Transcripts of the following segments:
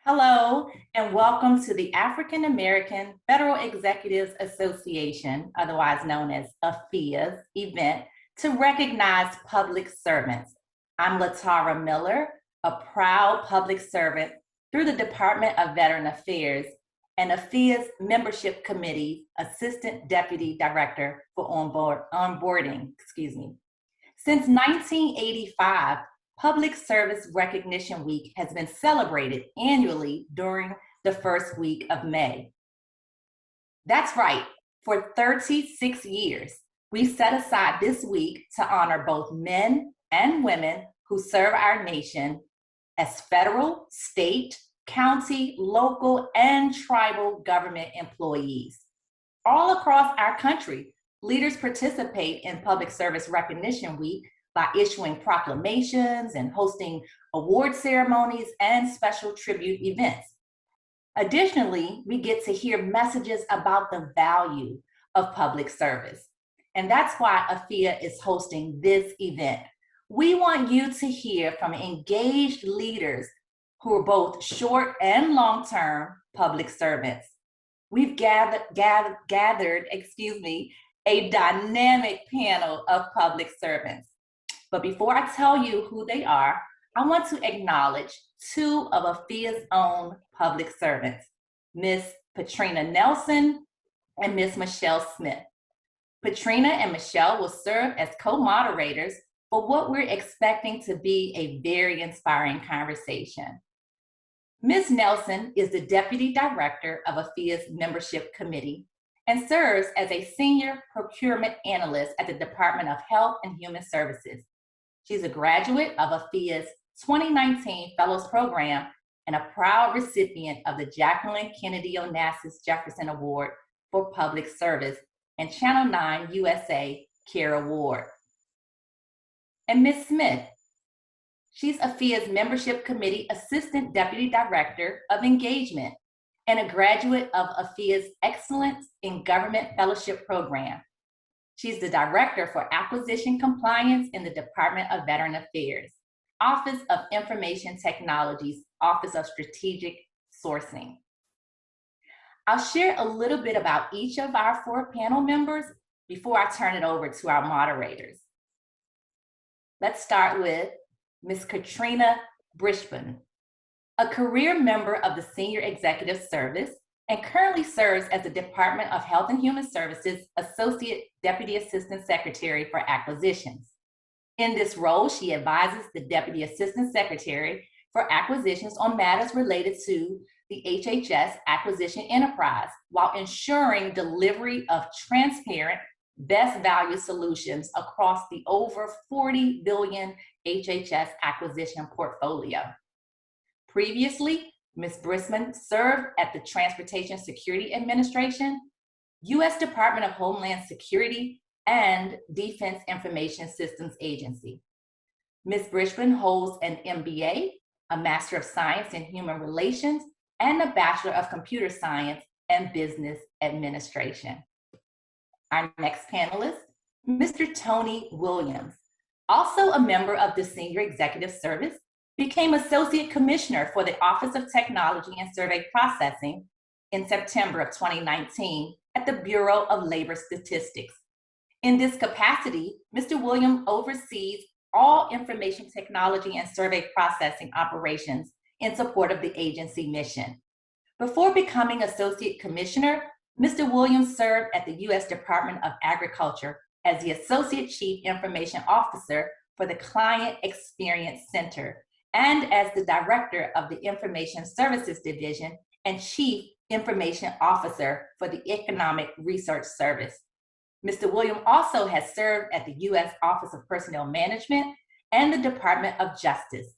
Hello, and welcome to the African American Federal Executives Association, otherwise known as AFIA's event to recognize public servants. I'm Latara Miller, a proud public servant through the Department of Veteran Affairs and AFIA's Membership Committee Assistant Deputy Director for onboarding. Since 1985, Public Service Recognition Week has been celebrated annually during the first week of May. That's right, for 36 years, we've set aside this week to honor both men and women who serve our nation as federal, state, county, local, and tribal government employees. All across our country, leaders participate in Public Service Recognition Week by issuing proclamations and hosting award ceremonies and special tribute events. Additionally, we get to hear messages about the value of public service. And that's why AFIA is hosting this event. We want you to hear from engaged leaders who are both short and long-term public servants. We've gathered a dynamic panel of public servants. But before I tell you who they are, I want to acknowledge two of AFIA's own public servants, Ms. Patrina Nelson and Ms. Michelle Smith. Patrina and Michelle will serve as co-moderators for what we're expecting to be a very inspiring conversation. Ms. Nelson is the Deputy Director of AFIA's Membership Committee and serves as a Senior Procurement Analyst at the Department of Health and Human Services. She's a graduate of AFIA's 2019 Fellows Program and a proud recipient of the Jacqueline Kennedy Onassis Jefferson Award for Public Service and Channel 9 USA Care Award. And Ms. Smith, she's AFIA's Membership Committee Assistant Deputy Director of Engagement and a graduate of AFIA's Excellence in Government Fellowship Program. She's the Director for Acquisition Compliance in the Department of Veteran Affairs, Office of Information Technologies, Office of Strategic Sourcing. I'll share a little bit about each of our four panel members before I turn it over to our moderators. Let's start with Ms. Katrina Brishman, a career member of the Senior Executive Service and currently serves as the Department of Health and Human Services Associate Deputy Assistant Secretary for Acquisitions. In this role, she advises the Deputy Assistant Secretary for Acquisitions on matters related to the HHS acquisition enterprise while ensuring delivery of transparent, best value solutions across the over 40 billion HHS acquisition portfolio. Previously, Ms. Brishman served at the Transportation Security Administration, U.S. Department of Homeland Security, and Defense Information Systems Agency. Ms. Brishman holds an MBA, a Master of Science in Human Relations, and a Bachelor of Computer Science and Business Administration. Our next panelist, Mr. Tony Williams, also a member of the Senior Executive Service, became Associate Commissioner for the Office of Technology and Survey Processing in September of 2019 at the Bureau of Labor Statistics. In this capacity, Mr. Williams oversees all information technology and survey processing operations in support of the agency mission. Before becoming Associate Commissioner, Mr. Williams served at the U.S. Department of Agriculture as the Associate Chief Information Officer for the Client Experience Center and as the Director of the Information Services Division and Chief Information Officer for the Economic Research Service. Mr. Williams also has served at the U.S. Office of Personnel Management and the Department of Justice.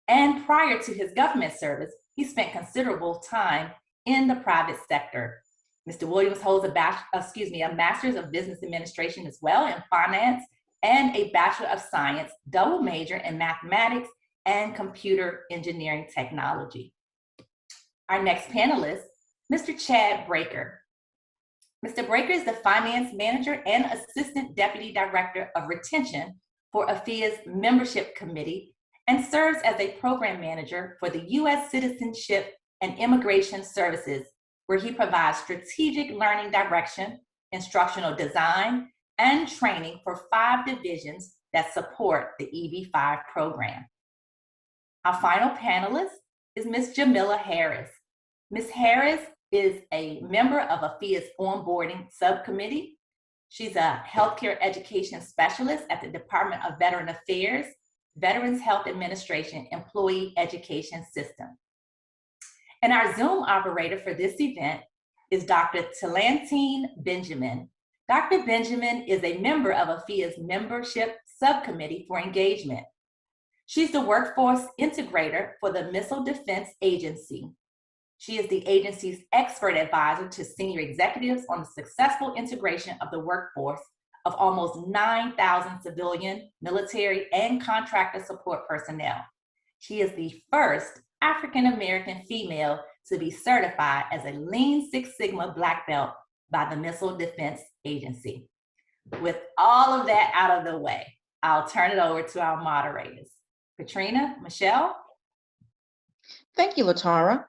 And prior to his government service, he spent considerable time in the private sector. Mr. Williams holds a Master's of Business Administration as well in Finance and a Bachelor of Science double major in Mathematics and Computer Engineering Technology. Our next panelist, Mr. Chad Breaker. Mr. Breaker is the Finance Manager and Assistant Deputy Director of Retention for AFIA's Membership Committee and serves as a program manager for the U.S. Citizenship and Immigration Services, where he provides strategic learning direction, instructional design, and training for 5 divisions that support the EB-5 program. Our final panelist is Ms. Jamila Harris. Ms. Harris is a member of AFIA's onboarding subcommittee. She's a healthcare education specialist at the Department of Veteran Affairs, Veterans Health Administration Employee Education System. And our Zoom operator for this event is Dr. Talantine Benjamin. Dr. Benjamin is a member of AFIA's membership subcommittee for engagement. She's the workforce integrator for the Missile Defense Agency. She is the agency's expert advisor to senior executives on the successful integration of the workforce of almost 9,000 civilian, military, and contractor support personnel. She is the first African-American female to be certified as a Lean Six Sigma Black Belt by the Missile Defense Agency. With all of that out of the way, I'll turn it over to our moderators. Katrina, Michelle? Thank you, Latara.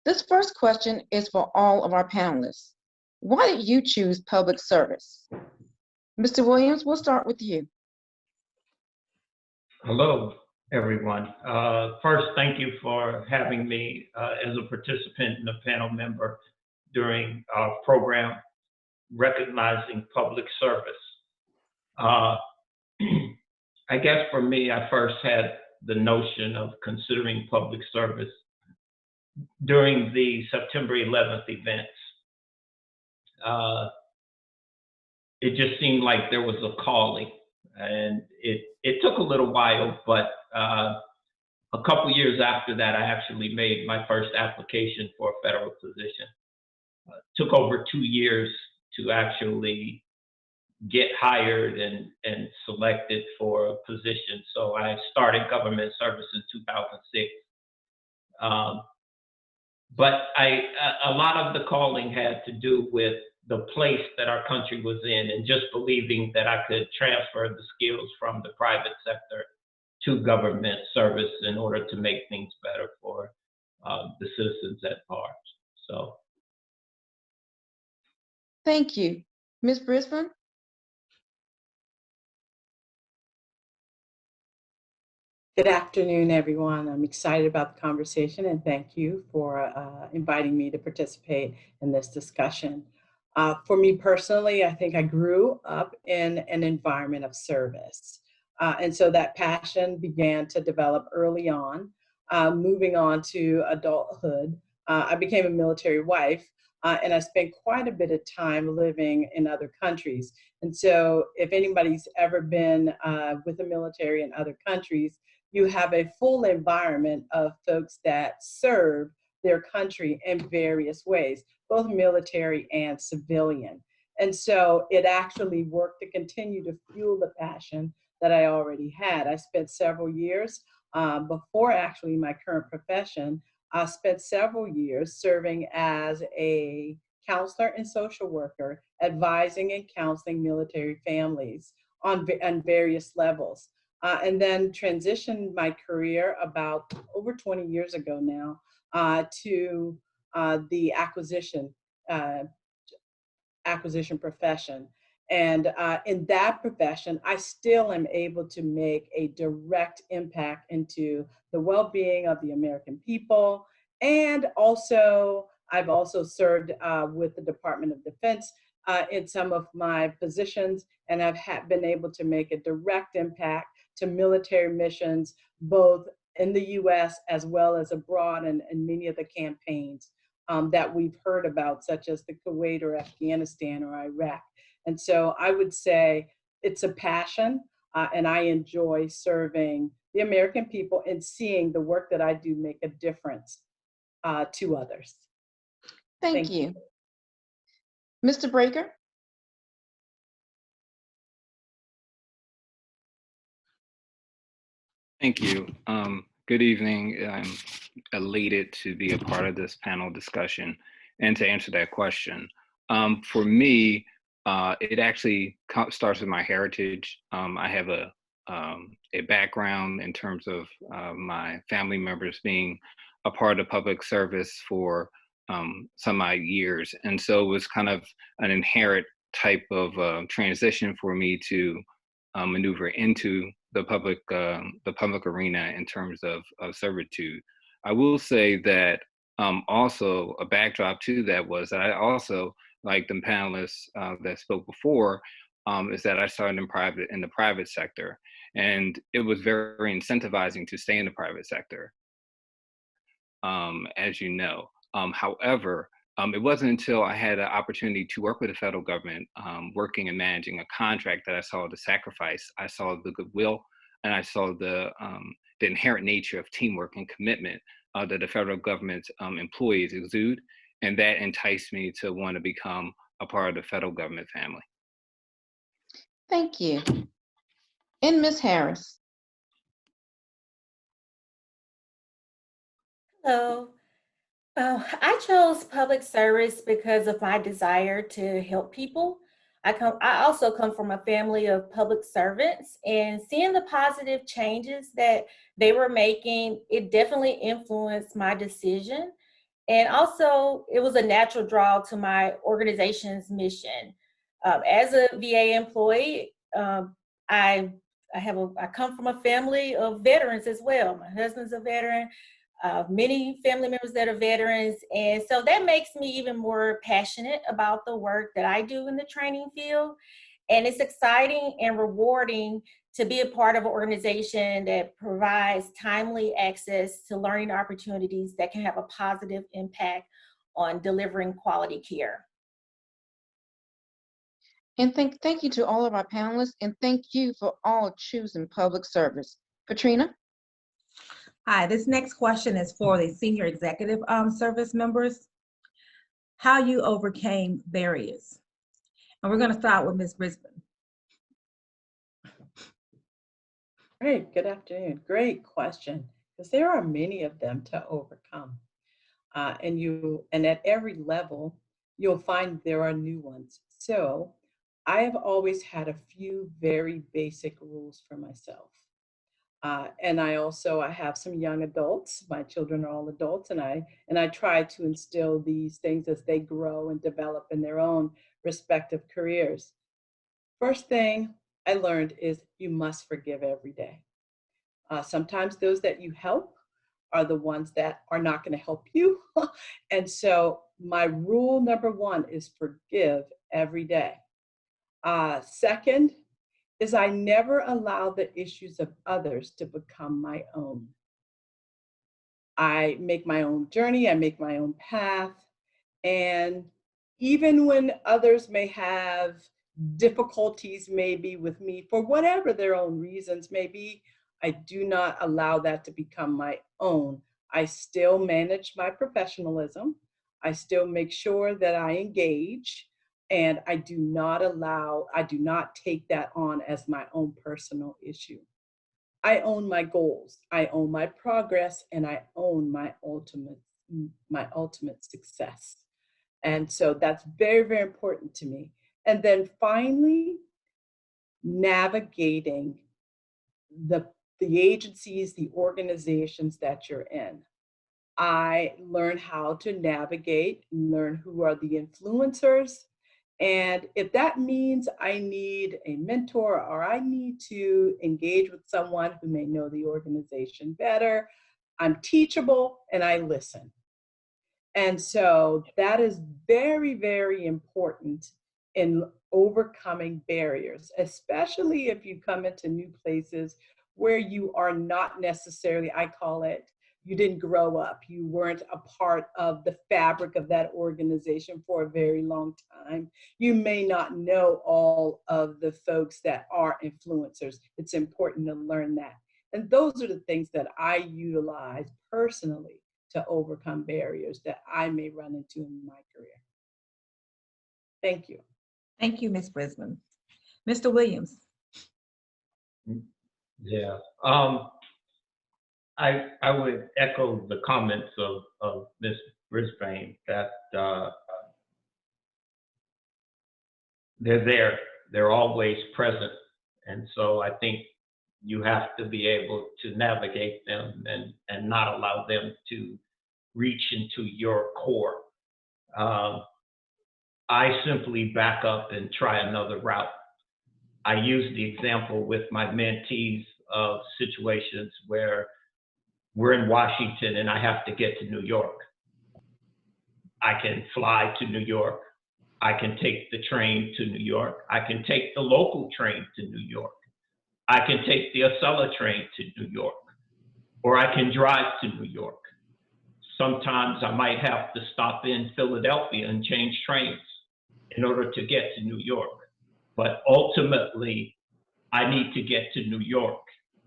This first question is for all of our panelists. Why did you choose public service? Mr. Williams, we'll start with you. Hello, everyone. First, thank you for having me as a participant and a panel member during our program, Recognizing Public Service. I guess for me, I first had the notion of considering public service during the September 11th events. It just seemed like there was a calling, and it took a little while, but a couple years after that, I actually made my first application for a federal position. Took over 2 years to actually get hired and selected for a position. So I started government service in 2006. But a lot of the calling had to do with the place that our country was in, and just believing that I could transfer the skills from the private sector to government service in order to make things better for the citizens at large. So. Thank you. Ms. Brisbane? Good afternoon, everyone. I'm excited about the conversation, and thank you for inviting me to participate in this discussion. For me personally, I think I grew up in an environment of service. And so that passion began to develop early on. Moving on to adulthood, I became a military wife, and I spent quite a bit of time living in other countries. And so if anybody's ever been with the military in other countries, you have a full environment of folks that serve their country in various ways, both military and civilian. And so it actually worked to continue to fuel the passion that I already had. I spent several years before actually my current profession. I spent several years serving as a counselor and social worker, advising and counseling military families on various levels. And then transitioned my career about over 20 years ago now to the acquisition profession. And in that profession, I still am able to make a direct impact into the well-being of the American people. And also, I've also served with the Department of Defense in some of my positions, and I've been able to make a direct impact to military missions, both in the US as well as abroad, and many of the campaigns that we've heard about, such as the Kuwait or Afghanistan or Iraq. And so I would say it's a passion, and I enjoy serving the American people and seeing the work that I do make a difference to others. Thank you. Mr. Breaker? Thank you. Good evening. I'm elated to be a part of this panel discussion and to answer that question. For me, it actually starts with my heritage. I have a a background in terms of my family members being a part of public service for some of my years. And so it was kind of an inherent type of transition for me to maneuver into the public arena in terms of servitude. I will say that also a backdrop to that was that I also, like the panelists that spoke before, is that I started in the private sector, and it was very incentivizing to stay in the private sector, as you know. However, it wasn't until I had an opportunity to work with the federal government, working and managing a contract, that I saw the sacrifice, I saw the goodwill, and I saw the inherent nature of teamwork and commitment that the federal government's employees exude, and that enticed me to want to become a part of the federal government family. Thank you. And Ms. Harris. Hello. I chose public service because of my desire to help people. I also come from a family of public servants, and seeing the positive changes that they were making, it definitely influenced my decision. And also, it was a natural draw to my organization's mission. As a VA employee, I I come from a family of veterans as well. My husband's a veteran, many family members that are veterans. And so that makes me even more passionate about the work that I do in the training field. And it's exciting and rewarding to be a part of an organization that provides timely access to learning opportunities that can have a positive impact on delivering quality care. And thank you to all of our panelists, and thank you for all choosing public service. Katrina? Hi, this next question is for the senior executive service members. How you overcame barriers. And we're going to start with Ms. Brisbane. Great, good afternoon. Great question, because there are many of them to overcome. And at every level, you'll find there are new ones. So I have always had a few very basic rules for myself. And I have some young adults. My children are all adults, and I try to instill these things as they grow and develop in their own respective careers. First thing I learned is you must forgive every day. Sometimes those that you help are the ones that are not going to help you. And so my rule number one is forgive every day. Second is I never allow the issues of others to become my own. I make my own journey, I make my own path, and even when others may have difficulties maybe with me for whatever their own reasons may be, I do not allow that to become my own. I still manage my professionalism. I still make sure that I engage, and I do not take that on as my own personal issue. I own my goals, I own my progress, and I own my ultimate success. And so that's very, very important to me. And then finally, navigating the agencies, the organizations that you're in. I learn how to navigate, learn who are the influencers. And if that means I need a mentor or I need to engage with someone who may know the organization better, I'm teachable and I listen. And so that is very, very important in overcoming barriers, especially if you come into new places where you are not necessarily, I call it, you didn't grow up. You weren't a part of the fabric of that organization for a very long time. You may not know all of the folks that are influencers. It's important to learn that. And those are the things that I utilize personally to overcome barriers that I may run into in my career. Thank you. Thank you, Ms. Brisbane. Mr. Williams. Yeah. I would echo the comments of Ms. Brisbane that they're there, they're always present. And so I think you have to be able to navigate them and not allow them to reach into your core. I simply back up and try another route. I use the example with my mentees of situations where we're in Washington and I have to get to New York. I can fly to New York. I can take the train to New York. I can take the local train to New York. I can take the Acela train to New York, or I can drive to New York. Sometimes I might have to stop in Philadelphia and change trains in order to get to New York. But ultimately, I need to get to New York.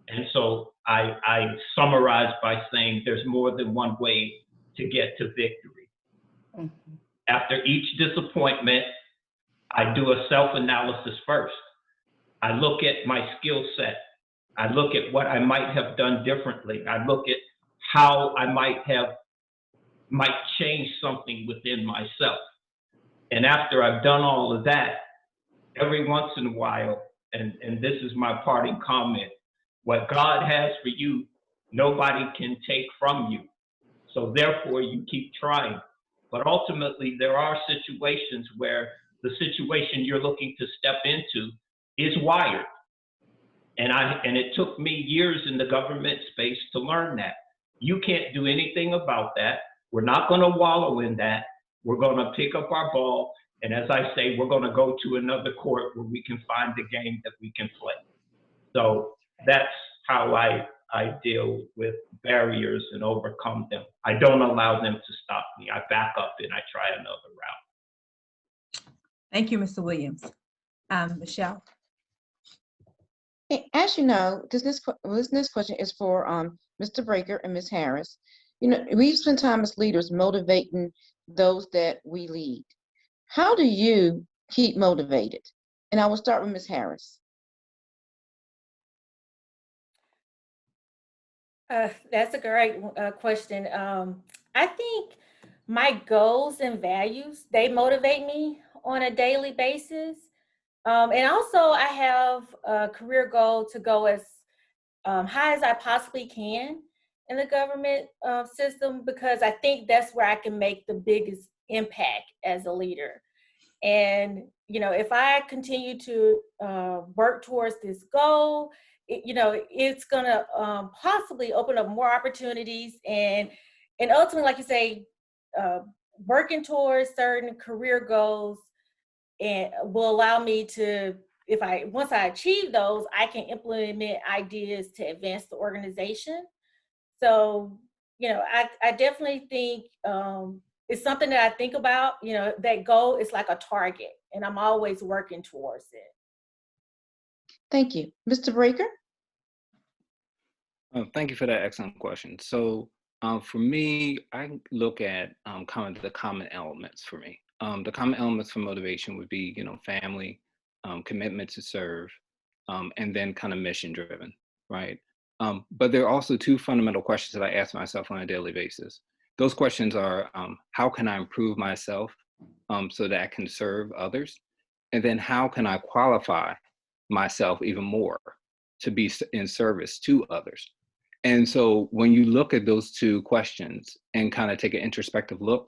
And so I summarize by saying there's more than one way to get to victory. Mhm. After each disappointment, I do a self-analysis first. I look at my skill set. I look at what I might have done differently. I look at how I might change something within myself. And after I've done all of that, every once in a while, and this is my parting comment, what God has for you, nobody can take from you. So therefore, you keep trying. But ultimately, there are situations where the situation you're looking to step into is wired. And it took me years in the government space to learn that. You can't do anything about that. We're not going to wallow in that. We're going to pick up our ball. And as I say, we're going to go to another court where we can find the game that we can play. So that's how I deal with barriers and overcome them. I don't allow them to stop me. I back up and I try another route. Thank you, Mr. Williams. Michelle? As you know, this next question is for Mr. Breaker and Ms. Harris. You know, we spend time as leaders motivating those that we lead. How do you keep motivated? And I will start with Ms. Harris. That's a great question. I think my goals and values, they motivate me on a daily basis. And also I have a career goal to go as high as I possibly can in the government system, because I think that's where I can make the biggest impact as a leader. And, you know, if I continue to work towards this goal, it's going to possibly open up more opportunities and ultimately, like you say, working towards certain career goals and will allow me to, once I achieve those, I can implement ideas to advance the organization. So, you know, I definitely think it's something that I think about. You know, that goal is like a target, and I'm always working towards it. Thank you. Mr. Breaker? Thank you for that excellent question. So for me, I look at kind of the common elements for me. The common elements for motivation would be, you know, family, commitment to serve, and then kind of mission driven, right? But there are also two fundamental questions that I ask myself on a daily basis. Those questions are, how can I improve myself so that I can serve others? And then how can I qualify myself even more to be in service to others? And so when you look at those two questions and kind of take an introspective look,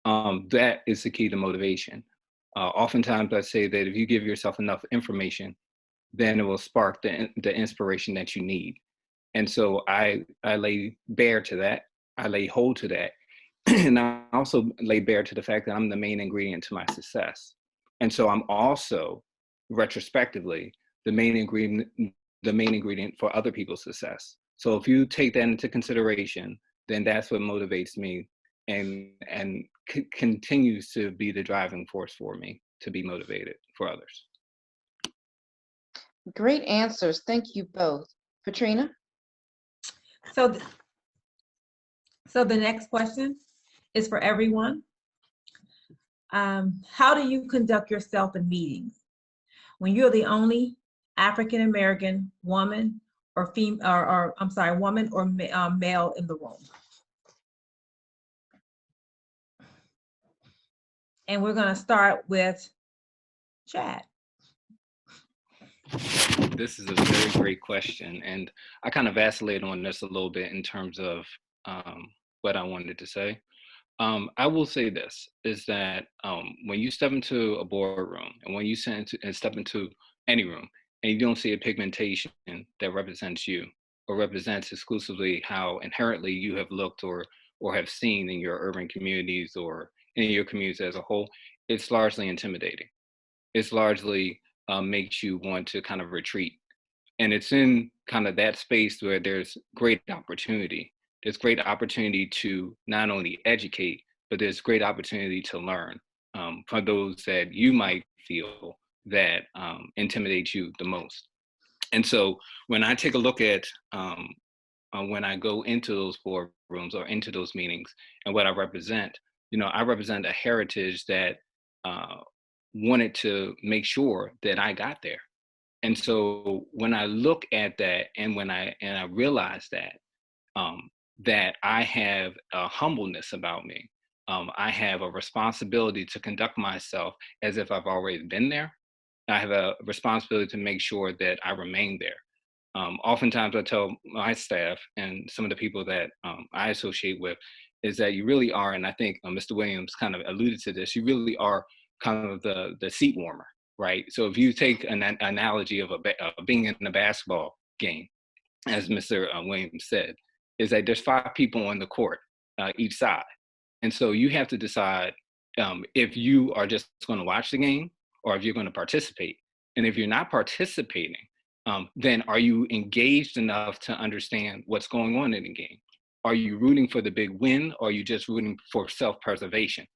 that is the key to motivation. Oftentimes I say that if you give yourself enough information, then it will spark the inspiration that you need. And so I lay bare to that. I lay hold to that. And I also lay bare to the fact that I'm the main ingredient to my success. And so I'm also retrospectively the main ingredient for other people's success. So if you take that into consideration, then that's what motivates me and continues to be the driving force for me to be motivated for others. Great answers. Thank you both. Patrina? So the next question is for everyone. How do you conduct yourself in meetings when you're the only African American woman or woman or male in the room? And we're going to start with Chad. This is a very great question, and I kind of vacillate on this a little bit in terms of what I wanted to say. I will say this is that when you step into a boardroom and when you step into any room and you don't see a pigmentation that represents you or represents exclusively how inherently you have looked or have seen in your urban communities or in your communities as a whole, it's largely intimidating. It's largely makes you want to kind of retreat. And it's in kind of that space where there's great opportunity. There's great opportunity to not only educate, but there's great opportunity to learn for those that you might feel that intimidate you the most. And so when I take a look at when I go into those boardrooms or into those meetings and what I represent, I represent a heritage that wanted to make sure that I got there. And so when I look at that and when I realize that that I have a humbleness about me, I have a responsibility to conduct myself as if I've already been there. I have a responsibility to make sure that I remain there. Oftentimes I tell my staff and some of the people that I associate with is that you really are, and I think Mr. Williams kind of alluded to this, you really are kind of the seat warmer, right? So if you take an analogy of being in a basketball game, as Mr. Williams said, is that there's 5 people on the court each side. And so you have to decide if you are just going to watch the game or if you're going to participate. And if you're not participating, then are you engaged enough to understand what's going on in the game? Are you rooting for the big win or are you just rooting for self-preservation?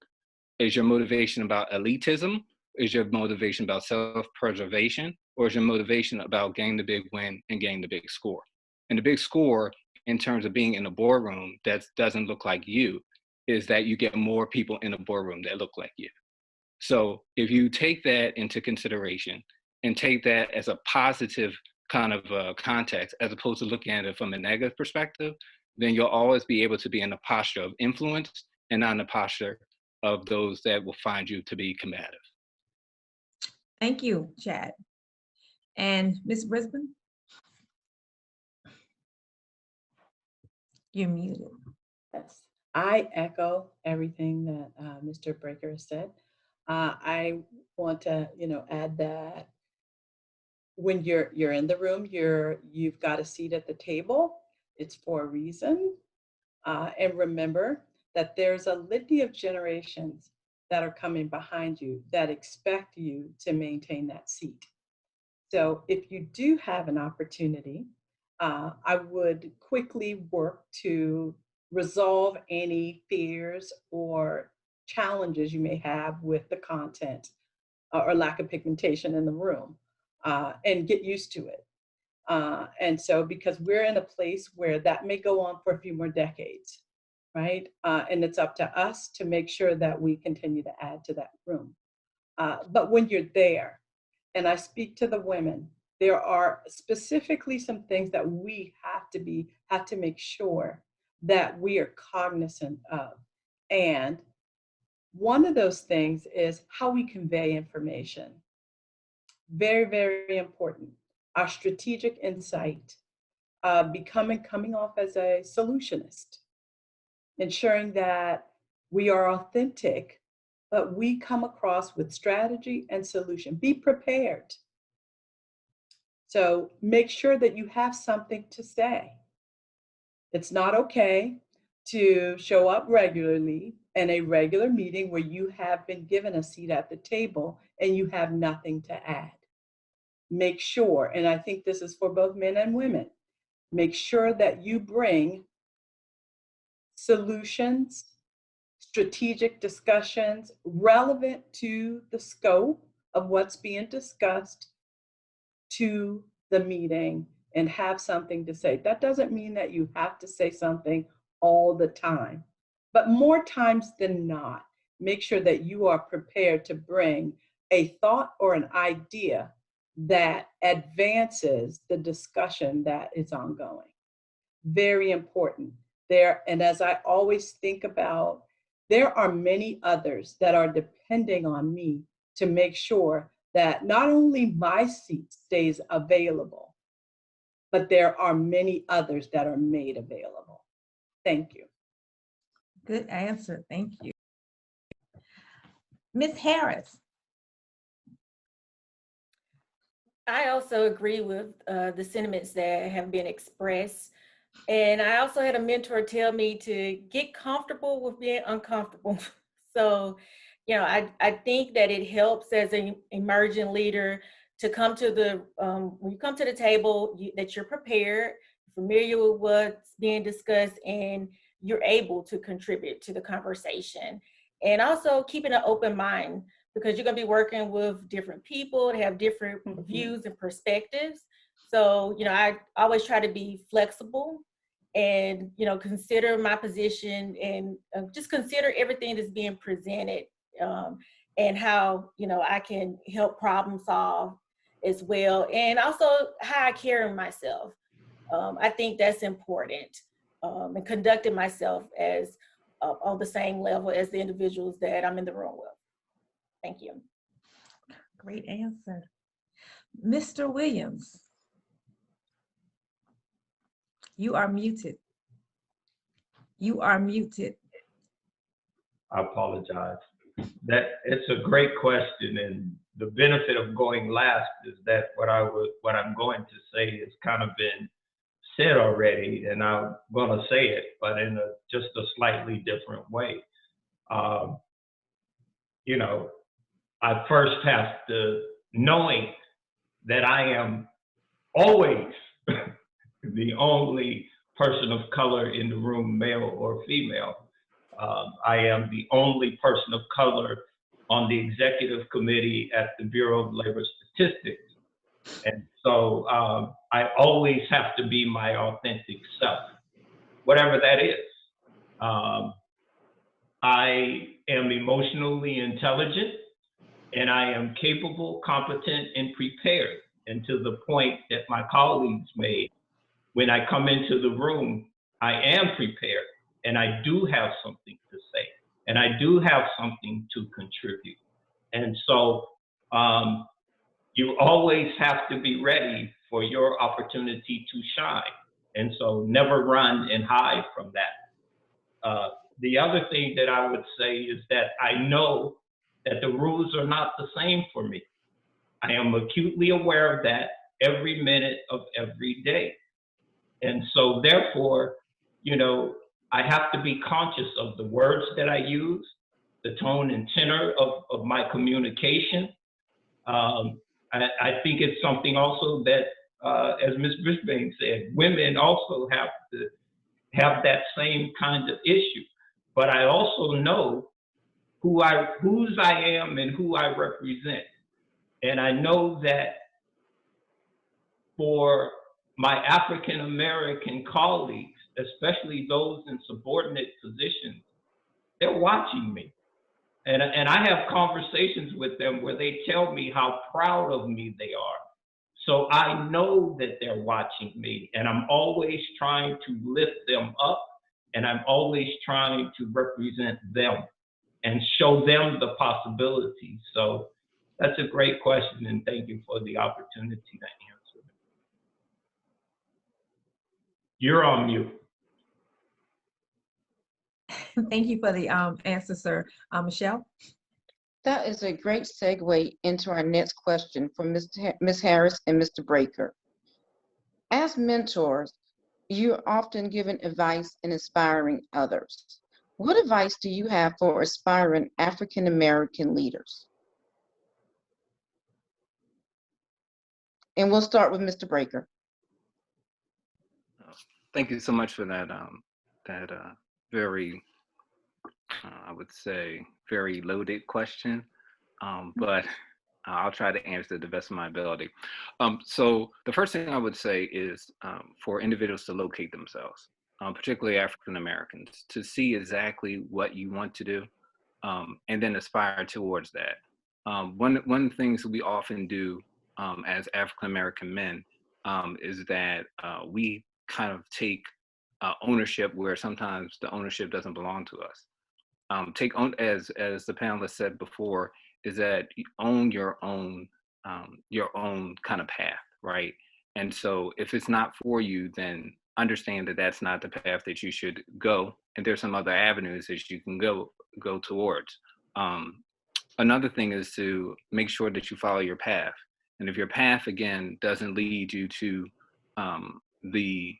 Is your motivation about elitism? Is your motivation about self-preservation? Or is your motivation about getting the big win and getting the big score? And the big score, in terms of being in a boardroom that doesn't look like you, is that you get more people in a boardroom that look like you. So if you take that into consideration and take that as a positive kind of context, as opposed to looking at it from a negative perspective, then you'll always be able to be in a posture of influence and not in a posture of those that will find you to be combative. Thank you, Chad. And Ms. Brisbane? You're muted. Yes, I echo everything that Mr. Breaker has said. I want to, add that when you're in the room, you've got a seat at the table. It's for a reason, and remember that there's a litany of generations that are coming behind you that expect you to maintain that seat. So if you do have an opportunity, I would quickly work to resolve any fears or challenges you may have with the content or lack of pigmentation in the room, and get used to it. And so because we're in a place where that may go on for a few more decades, right? And it's up to us to make sure that we continue to add to that room. But when you're there, and I speak to the women, there are specifically some things that we have to make sure that we are cognizant of. And one of those things is how we convey information. Very, very important. Our strategic insight, coming off as a solutionist, ensuring that we are authentic, but we come across with strategy and solution. Be prepared. So make sure that you have something to say. It's not okay to show up regularly in a regular meeting where you have been given a seat at the table and you have nothing to add. Make sure, and I think this is for both men and women, make sure that you bring solutions, strategic discussions relevant to the scope of what's being discussed to the meeting and have something to say. That doesn't mean that you have to say something all the time, but more times than not, make sure that you are prepared to bring a thought or an idea that advances the discussion that is ongoing. Very important. And as I always think about, there are many others that are depending on me to make sure that not only my seat stays available, but there are many others that are made available. Thank you. Good answer. Thank you. Ms. Harris. I also agree with the sentiments that have been expressed. And I also had a mentor tell me to get comfortable with being uncomfortable. So, you know, I think that it helps as an emerging leader to come to the, when you come to the table, that you're prepared, familiar with what's being discussed, and you're able to contribute to the conversation. And also keeping an open mind, because you're going to be working with different people that have different views and perspectives. So, you know, I always try to be flexible and, you know, consider my position and just consider everything that's being presented, and how, you know, I can help problem solve as well. And also how I carry myself. I think that's important, and conducting myself as on the same level as the individuals that I'm in the room with. Thank you. Great answer. Mr. Williams. You are muted. You are muted. I apologize. It's a great question, and the benefit of going last is that what I'm going to say has kind of been said already, and I'm going to say it, but in just a slightly different way. You know, I first have to, knowing that I am always the only person of color in the room, male or female. I am the only person of color on the executive committee at the Bureau of Labor Statistics. And so I always have to be my authentic self, whatever that is. I am emotionally intelligent, and I am capable, competent, and prepared. And to the point that my colleagues made, when I come into the room, I am prepared, and I do have something to say, and I do have something to contribute. And so you always have to be ready for your opportunity to shine. And so never run and hide from that. The other thing that I would say is that I know that the rules are not the same for me. I am acutely aware of that every minute of every day. And so therefore, you know, I have to be conscious of the words that I use, the tone and tenor of my communication. I think it's something also that, as Ms. Brisbane said, women also have to have that same kind of issue. But I also know whose I am and who I represent. And I know that for my African American colleagues, especially those in subordinate positions, they're watching me. And I have conversations with them where they tell me how proud of me they are. So I know that they're watching me, and I'm always trying to lift them up, and I'm always trying to represent them and show them the possibilities. So that's a great question, and thank you for the opportunity to answer it. You're on mute. Thank you for the answer, sir. Michelle? That is a great segue into our next question from Ms. Harris and Mr. Breaker. As mentors, you're often given advice and inspiring others. What advice do you have for aspiring African American leaders? And we'll start with Mr. Breaker. Thank you so much for that very, I would say, very loaded question, but I'll try to answer to the best of my ability. So the first thing I would say is for individuals to locate themselves, particularly African Americans, to see exactly what you want to do, and then aspire towards that. One of the things we often do as African American men is that we kind of take ownership where sometimes the ownership doesn't belong to us. As the panelist said before, is that you own your own your own kind of path, right? And so if it's not for you, then understand that that's not the path that you should go. And there's some other avenues that you can go towards. Um, Another thing is to make sure that you follow your path. And if your path again doesn't lead you to the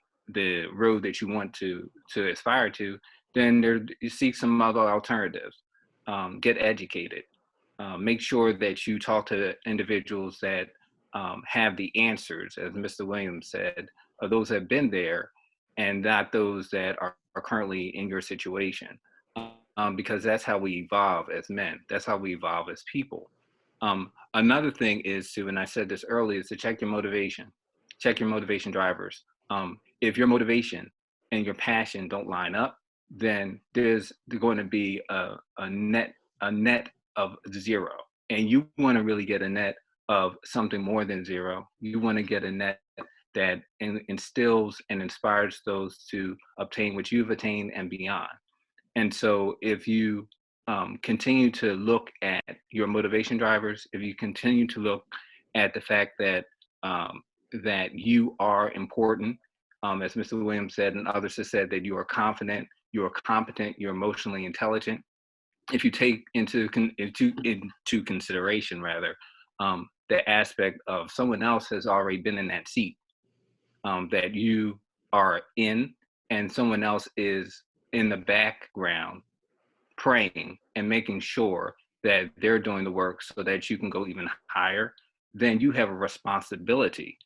road that you want to aspire to, then you seek some other alternatives. Get educated. Make sure that you talk to individuals that have the answers, as Mr. Williams said, of those that have been there, and not those that are currently in your situation. Because that's how we evolve as men. That's how we evolve as people. Another thing is to, and I said this earlier, is to check your motivation. Check your motivation drivers. If your motivation and your passion don't line up, then there's going to be a net of zero. And you want to really get a net of something more than zero. You want to get a net that instills and inspires those to obtain what you've attained and beyond. And so if you continue to look at your motivation drivers, if you continue to look at the fact that that you are important, as Mr. Williams said and others have said, that you are confident, you are competent, you're emotionally intelligent. If you take into consideration rather the aspect of someone else has already been in that seat that you are in, and someone else is in the background praying and making sure that they're doing the work so that you can go even higher, then you have a responsibility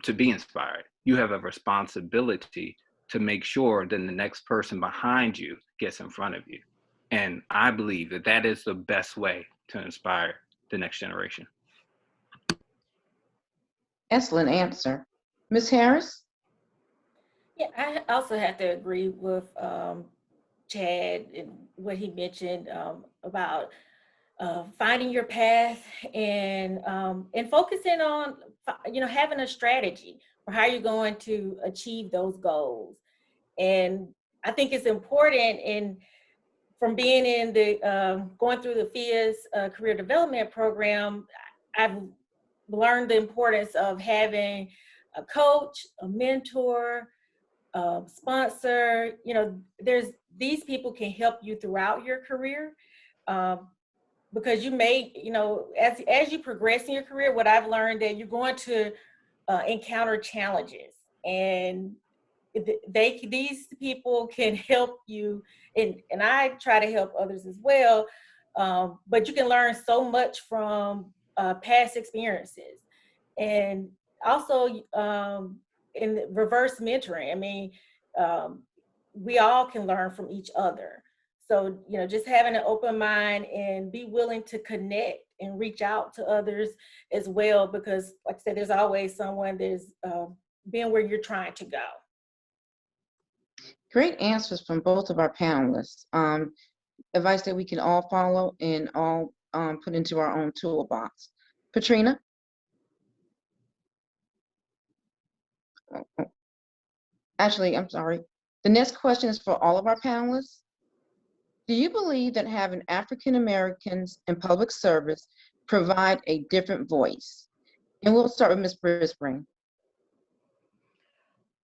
to be inspired. You have a responsibility to make sure that the next person behind you gets in front of you. And I believe that that is the best way to inspire the next generation. Excellent answer. Ms. Harris? Yeah, I also have to agree with Chad and what he mentioned about finding your path and focusing on, having a strategy for how you're going to achieve those goals. And I think it's important from being in the, going through the FIAS career development program, I've learned the importance of having a coach, a mentor, sponsor. These people can help you throughout your career, because you may, as you progress in your career, what I've learned that you're going to encounter challenges, and these people can help you, and I try to help others as well. But you can learn so much from past experiences, and also in reverse mentoring. I mean, we all can learn from each other. So, just having an open mind and be willing to connect and reach out to others as well, because like I said, there's always someone that's been where you're trying to go. Great answers from both of our panelists. Advice that we can all follow and all put into our own toolbox. Patrina? Actually, I'm sorry. The next question is for all of our panelists. Do you believe that having African Americans in public service provide a different voice? And we'll start with Ms. Brisbane.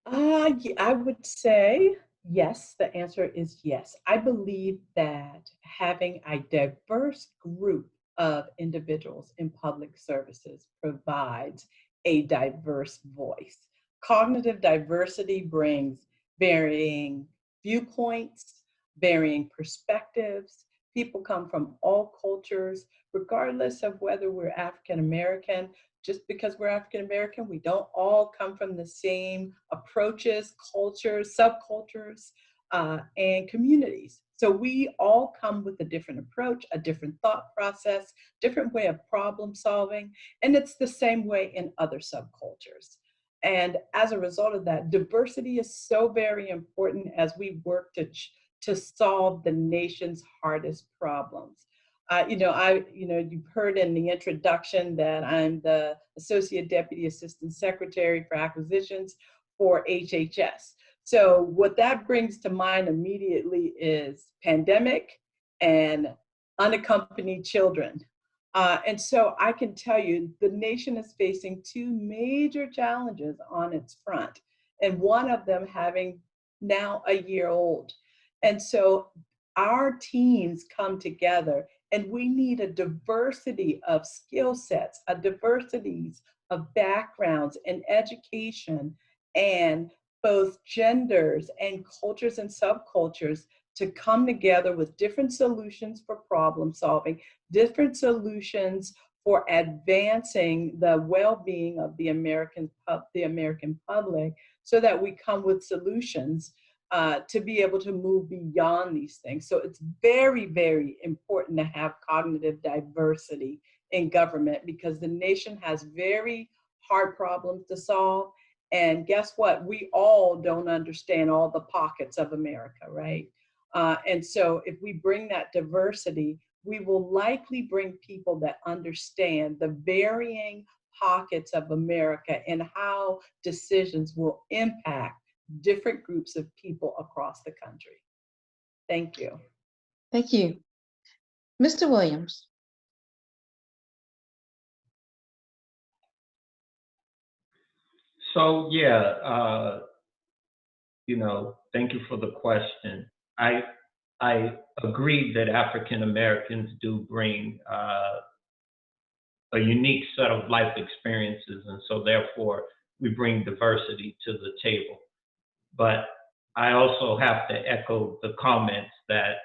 I would say yes. The answer is yes. I believe that having a diverse group of individuals in public services provides a diverse voice. Cognitive diversity brings varying viewpoints, varying perspectives. People come from all cultures, regardless of whether we're African American. Just because we're African American, we don't all come from the same approaches, cultures, subcultures, and communities. So we all come with a different approach, a different thought process, different way of problem solving, and it's the same way in other subcultures. And as a result of that, diversity is so very important as we work to solve the nation's hardest problems. You've heard in the introduction that I'm the Associate Deputy Assistant Secretary for Acquisitions for HHS. So what that brings to mind immediately is pandemic and unaccompanied children. And so I can tell you the nation is facing two major challenges on its front, and one of them having now a year old. And so our teams come together, and we need a diversity of skill sets, a diversities of backgrounds and education, and both genders and cultures and subcultures to come together with different solutions for problem solving, different solutions for advancing the well-being of the American public, so that we come with solutions to be able to move beyond these things. So it's very, very important to have cognitive diversity in government, because the nation has very hard problems to solve. And guess what? We all don't understand all the pockets of America, right? And so if we bring that diversity, we will likely bring people that understand the varying pockets of America and how decisions will impact different groups of people across the country. Thank you. Thank you. Mr. Williams. So yeah, thank you for the question. I agree that African Americans do bring a unique set of life experiences, and so therefore we bring diversity to the table. But I also have to echo the comments that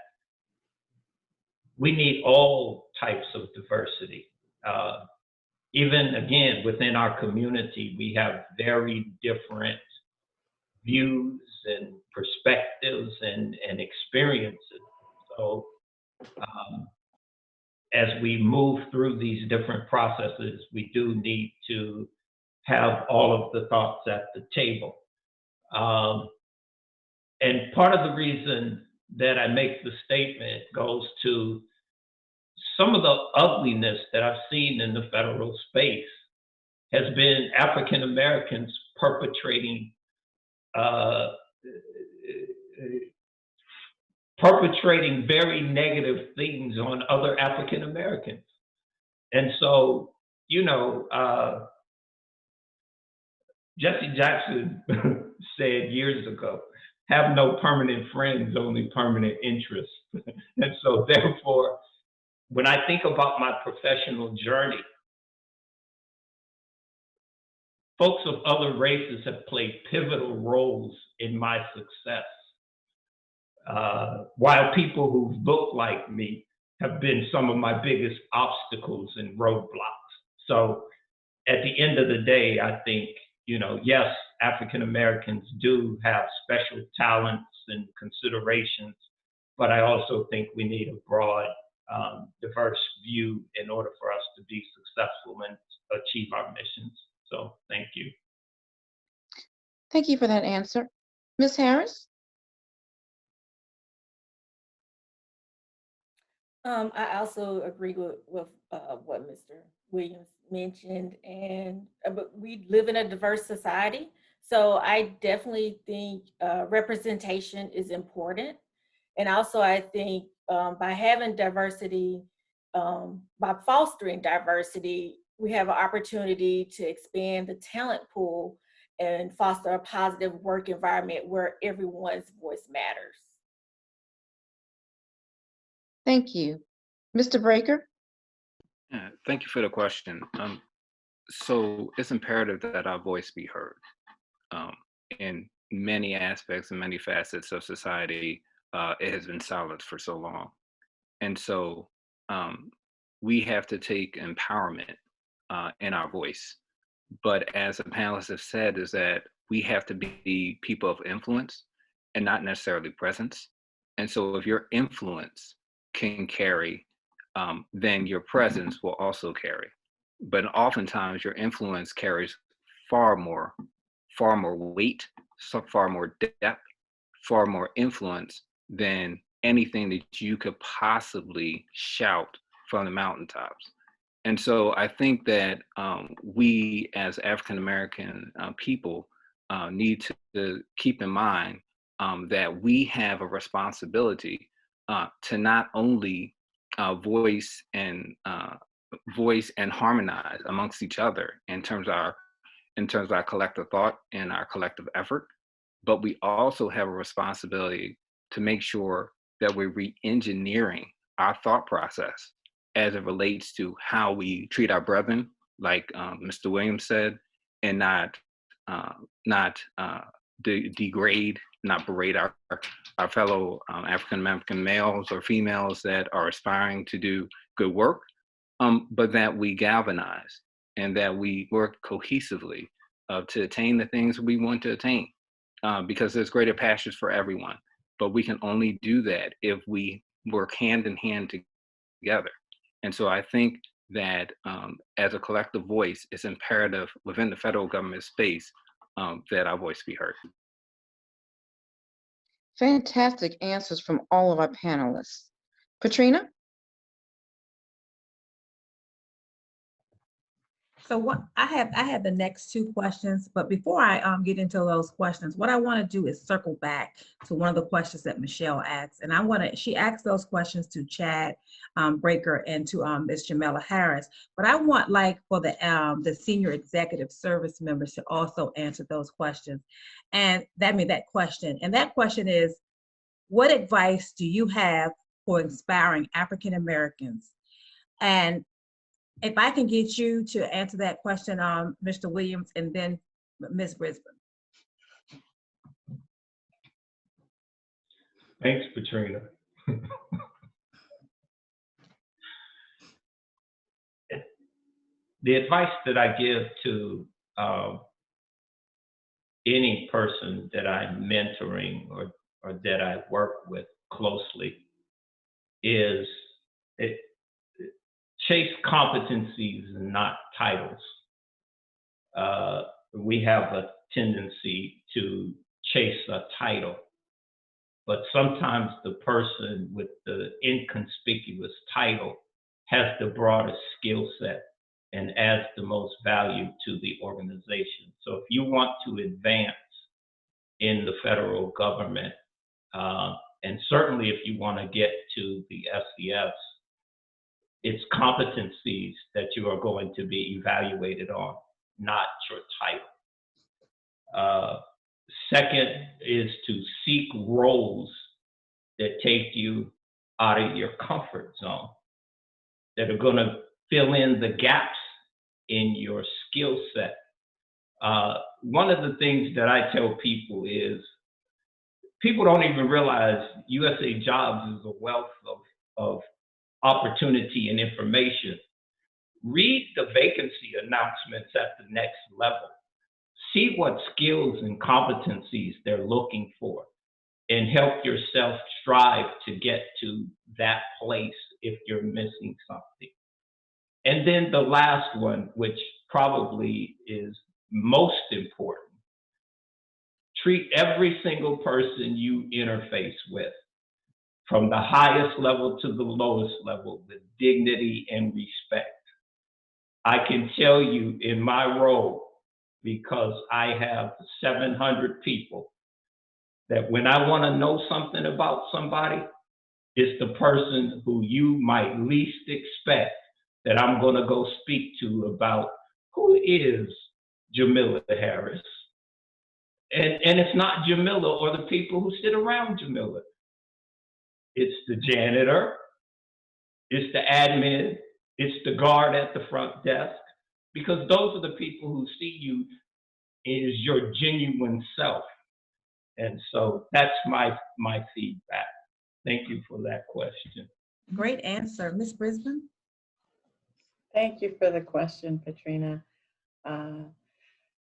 we need all types of diversity. Even again, within our community, we have very different views and perspectives and experiences. So as we move through these different processes, we do need to have all of the thoughts at the table. And part of the reason that I make the statement goes to some of the ugliness that I've seen in the federal space has been African Americans perpetrating very negative things on other African Americans. And so, Jesse Jackson said years ago, have no permanent friends, only permanent interests. And so therefore, when I think about my professional journey, folks of other races have played pivotal roles in my success. While people who look like me have been some of my biggest obstacles and roadblocks. So at the end of the day, I think, yes, African Americans do have special talents and considerations, but I also think we need a broad, diverse view in order for us to be successful and achieve our missions. So thank you. Thank you for that answer. Ms. Harris? I also agree with what Mr. Williams mentioned, and but we live in a diverse society, so I definitely think representation is important, and also I think by having diversity, by fostering diversity, we have an opportunity to expand the talent pool and foster a positive work environment where everyone's voice matters. Thank you. Mr. Breaker? Yeah, thank you for the question. So it's imperative that our voice be heard. In many aspects and many facets of society, it has been silenced for so long. And so we have to take empowerment in our voice. But as the panelists have said, is that we have to be people of influence and not necessarily presence. And so if your influence can carry, then your presence will also carry. But oftentimes your influence carries far more weight, far more depth, far more influence than anything that you could possibly shout from the mountaintops. And so I think that we as African American people need to keep in mind that we have a responsibility to not only voice and voice and harmonize amongst each other in terms of our collective thought and our collective effort. But we also have a responsibility to make sure that we're re-engineering our thought process as it relates to how we treat our brethren, like Mr. Williams said, and not degrade, not berate our fellow African American males or females that are aspiring to do good work, but that we galvanize and that we work cohesively to attain the things we want to attain, because there's greater pastures for everyone. But we can only do that if we work hand in hand together. And so I think that as a collective voice, it's imperative within the federal government space that our voice be heard. Fantastic answers from all of our panelists. Katrina? So what I have the next two questions, but before I get into those questions, what I want to do is circle back to one of the questions that Michelle asked, and she asked those questions to Chad Breaker and to Ms. Jamela Harris, but I want for the senior executive service members to also answer those questions, and that question is, what advice do you have for inspiring African Americans? And if I can get you to answer that question, Mr. Williams, and then Ms. Brisbane. Thanks, Katrina. The advice that I give to any person that I'm mentoring or that I work with closely is chase competencies and not titles. We have a tendency to chase a title, but sometimes the person with the inconspicuous title has the broadest skill set and adds the most value to the organization. So if you want to advance in the federal government, and certainly if you want to get to the SCFs, it's competencies that you are going to be evaluated on, not your title. Second is to seek roles that take you out of your comfort zone, that are going to fill in the gaps in your skill set. One of the things that I tell people is, people don't even realize USA Jobs is a wealth of opportunity and information. Read the vacancy announcements at the next level. See what skills and competencies they're looking for, and help yourself strive to get to that place if you're missing something. And then the last one, which probably is most important, treat every single person you interface with, from the highest level to the lowest level, with dignity and respect. I can tell you in my role, because I have 700 people, that when I want to know something about somebody, it's the person who you might least expect that I'm going to go speak to about who is Jamila Harris. And it's not Jamila or the people who sit around Jamila. It's the janitor, it's the admin, it's the guard at the front desk, because those are the people who see you as your genuine self. And so that's my feedback. Thank you for that question. Great answer. Ms. Brisbane? Thank you for the question, Katrina. I'm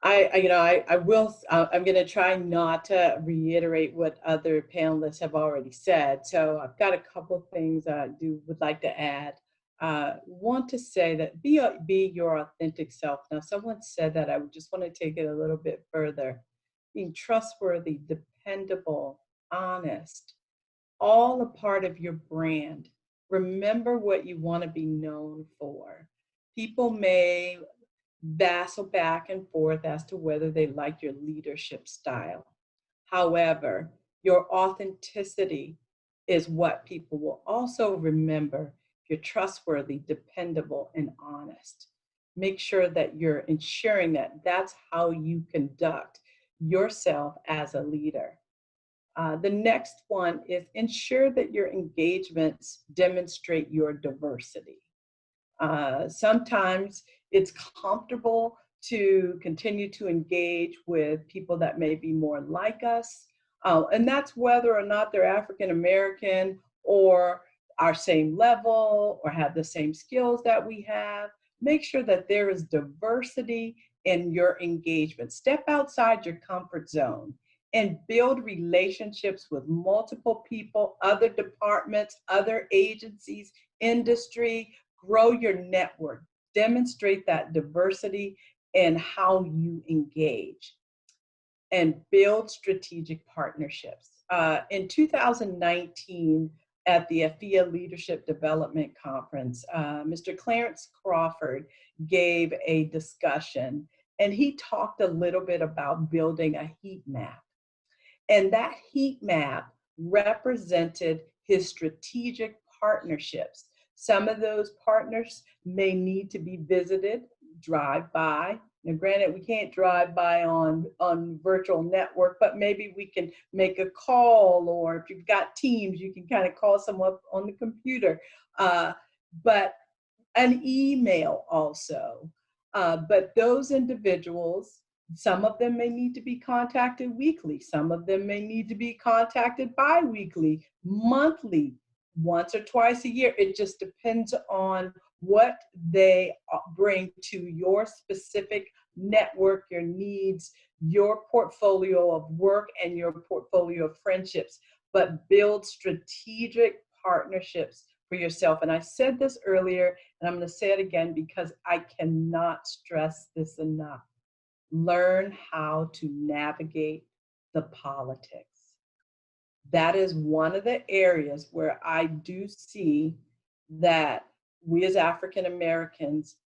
going to try not to reiterate what other panelists have already said. So I've got a couple of things I would like to add. Want to say that be your authentic self. Now, someone said that. I just want to take it a little bit further. Being trustworthy, dependable, honest, all a part of your brand. Remember what you want to be known for. People may vassal back and forth as to whether they like your leadership style. However, your authenticity is what people will also remember you're trustworthy, dependable, and honest. Make sure that you're ensuring that that's how you conduct yourself as a leader. The next one is ensure that your engagements demonstrate your diversity. Sometimes it's comfortable to continue to engage with people that may be more like us. And that's whether or not they're African American or our same level or have the same skills that we have. Make sure that there is diversity in your engagement. Step outside your comfort zone and build relationships with multiple people, other departments, other agencies, industry. Grow your network. Demonstrate that diversity in how you engage and build strategic partnerships. In 2019, at the AFIA Leadership Development Conference, Mr. Clarence Crawford gave a discussion, and he talked a little bit about building a heat map. And that heat map represented his strategic partnerships. Some of those partners may need to be visited, drive by. Now, granted, we can't drive by on virtual network, but maybe we can make a call, or if you've got Teams, you can kind of call someone on the computer. But an email also. But those individuals, some of them may need to be contacted weekly. Some of them may need to be contacted bi-weekly, monthly, once or twice a year. It just depends on what they bring to your specific network, your needs, your portfolio of work, and your portfolio of friendships. But build strategic partnerships for yourself. And I said this earlier, and I'm going to say it again because I cannot stress this enough. Learn how to navigate the politics. That is one of the areas where I do see that we as African Americans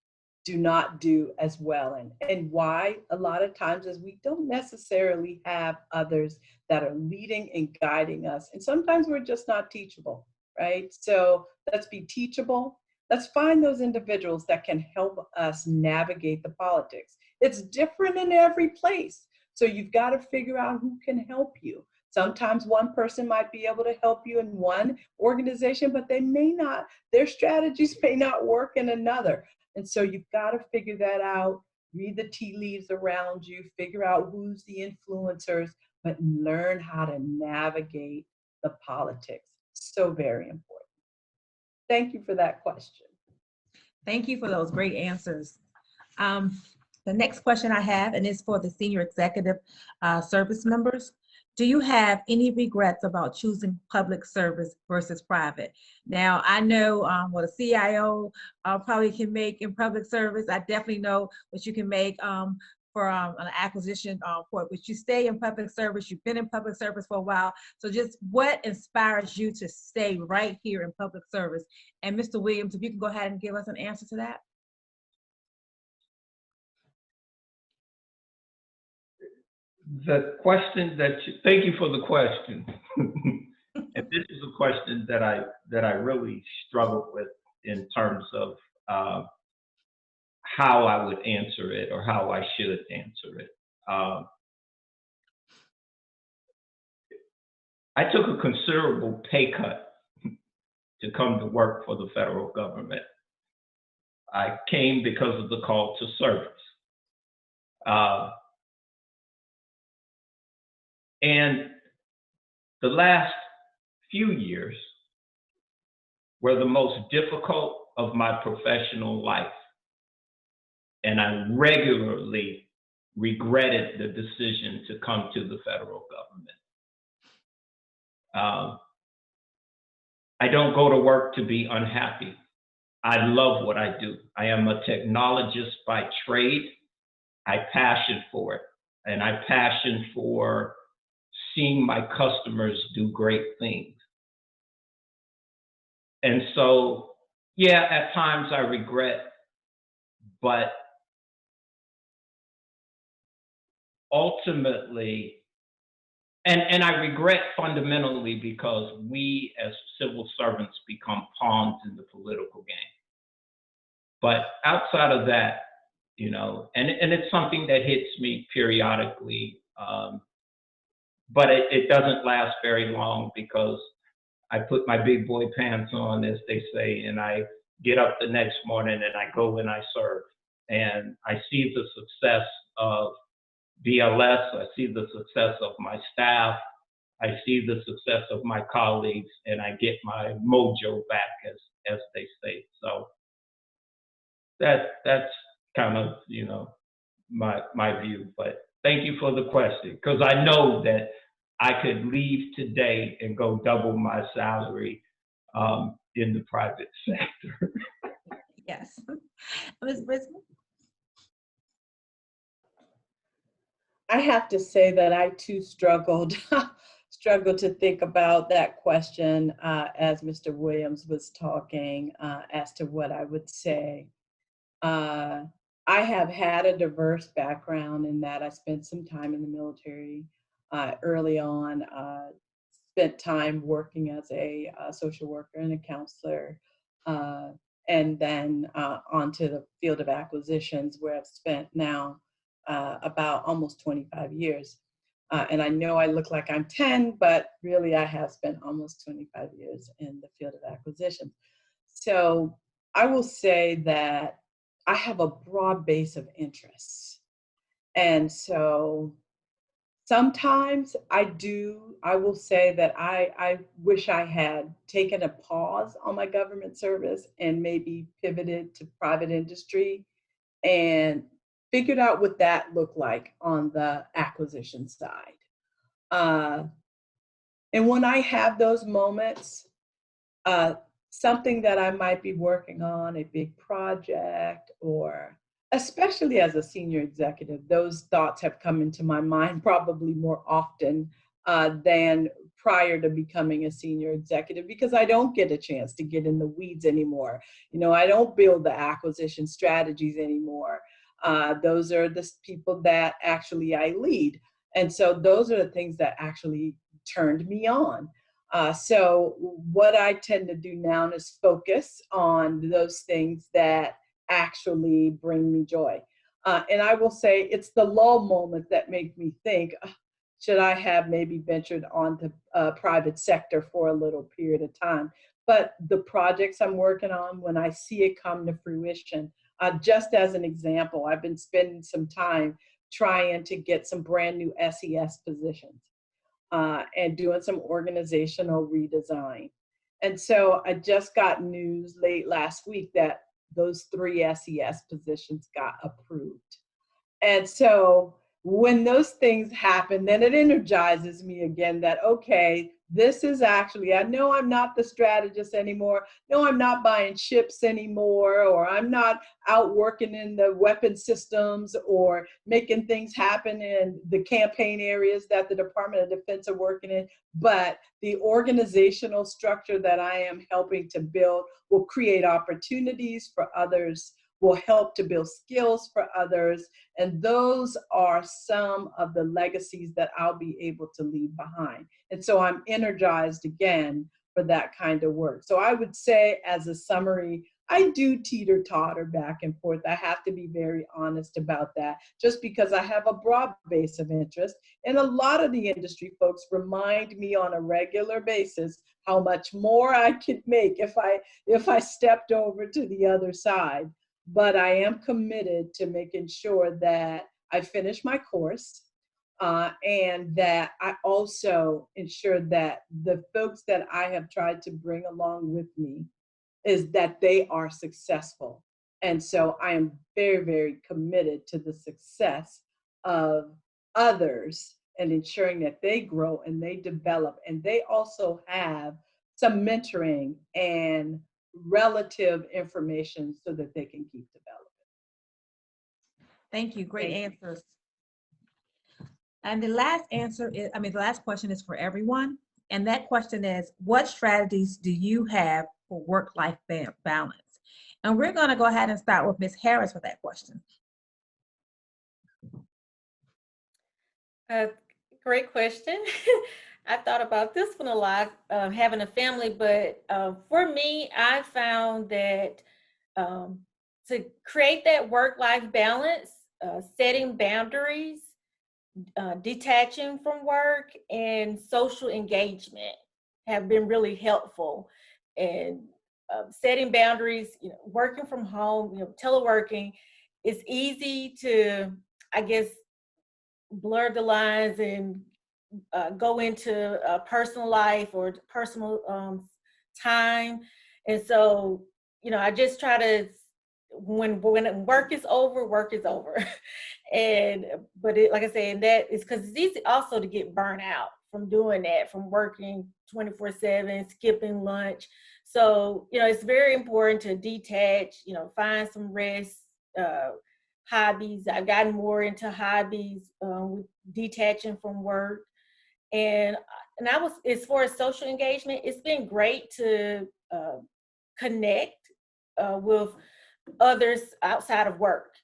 do not do as well in. And why? A lot of times is we don't necessarily have others that are leading and guiding us. And sometimes we're just not teachable, right? So let's be teachable. Let's find those individuals that can help us navigate the politics. It's different in every place. So you've got to figure out who can help you. Sometimes one person might be able to help you in one organization, but they may not, their strategies may not work in another. And so you've got to figure that out, read the tea leaves around you, figure out who's the influencers, but learn how to navigate the politics. So very important. Thank you for that question. Thank you for those great answers. The next question I have, and it's for the senior executive service members. Do you have any regrets about choosing public service versus private? Now, I know what a CIO probably can make in public service. I definitely know what you can make for an acquisition for it, but you stay in public service. You've been in public service for a while. So just what inspires you to stay right here in public service? And Mr. Williams, if you can go ahead and give us an answer to that. The question thank you for the question. And this is a question that I really struggled with in terms of how I would answer it or how I should answer it. I took a considerable pay cut to come to work for the federal government. I came because of the call to service. And the last few years were the most difficult of my professional life. And I regularly regretted the decision to come to the federal government. I don't go to work to be unhappy. I love what I do. I am a technologist by trade. I passion for it. And I passion for seeing my customers do great things. And so, yeah, at times I regret, but ultimately, And I regret fundamentally because we as civil servants become pawns in the political game. But outside of that, and it's something that hits me periodically, but it doesn't last very long because I put my big boy pants on, as they say, and I get up the next morning and I go and I serve. And I see the success of BLS, I see the success of my staff, I see the success of my colleagues, and I get my mojo back, as they say. So that's kind of my view. But thank you for the question, because I know that I could leave today and go double my salary in the private sector. Yes. Ms. Brisbane? I have to say that I too struggled to think about that question as Mr. Williams was talking as to what I would say. I have had a diverse background in that I spent some time in the military early on, spent time working as a social worker and a counselor, and then onto the field of acquisitions, where I've spent now about almost 25 years. And I know I look like I'm 10, but really I have spent almost 25 years in the field of acquisitions. So I will say that I have a broad base of interests. And so sometimes I will say that I wish I had taken a pause on my government service and maybe pivoted to private industry and figured out what that looked like on the acquisition side. And when I have those moments, something that I might be working on, a big project, or especially as a senior executive, those thoughts have come into my mind probably more often than prior to becoming a senior executive, because I don't get a chance to get in the weeds anymore. I don't build the acquisition strategies anymore. Those are the people that actually I lead. And so those are the things that actually turned me on. So what I tend to do now is focus on those things that actually bring me joy. And I will say it's the lull moment that make me think, should I have maybe ventured onto private sector for a little period of time? But the projects I'm working on, when I see it come to fruition, just as an example, I've been spending some time trying to get some brand new SES positions. And doing some organizational redesign. And so I just got news late last week that those 3 SES positions got approved. And so when those things happen, then it energizes me again that, okay, this is actually, I know I'm not the strategist anymore. No, I'm not buying chips anymore, or I'm not out working in the weapon systems or making things happen in the campaign areas that the Department of Defense are working in. But the organizational structure that I am helping to build will create opportunities for others, will help to build skills for others. And those are some of the legacies that I'll be able to leave behind. And so I'm energized again for that kind of work. So I would say, as a summary, I do teeter-totter back and forth. I have to be very honest about that, just because I have a broad base of interest. And a lot of the industry folks remind me on a regular basis how much more I could make if I stepped over to the other side. But I am committed to making sure that I finish my course and that I also ensure that the folks that I have tried to bring along with me is that they are successful. And so I am very, very committed to the success of others and ensuring that they grow and they develop, and they also have some mentoring and relative information so that they can keep developing. Thank you. Great Thank you. answers. And the last the last question is for everyone. And that question is, what strategies do you have for work-life balance? And we're going to go ahead and start with Ms. Harris with that question. Great question. I thought about this one a lot, having a family, but for me, I found that um, to create that work-life balance, setting boundaries, detaching from work, and social engagement have been really helpful. And setting boundaries, working from home, teleworking, it's easy to, I guess, blur the lines and go into personal life or personal time. And so, I just try to, when work is over, work is over. And, but like I said, and that is because it's easy also to get burnt out from doing that, from working 24/7, skipping lunch. So, it's very important to detach, find some rest, hobbies. I've gotten more into hobbies, with detaching from work. And I was, as far as social engagement, it's been great to connect with others outside of work,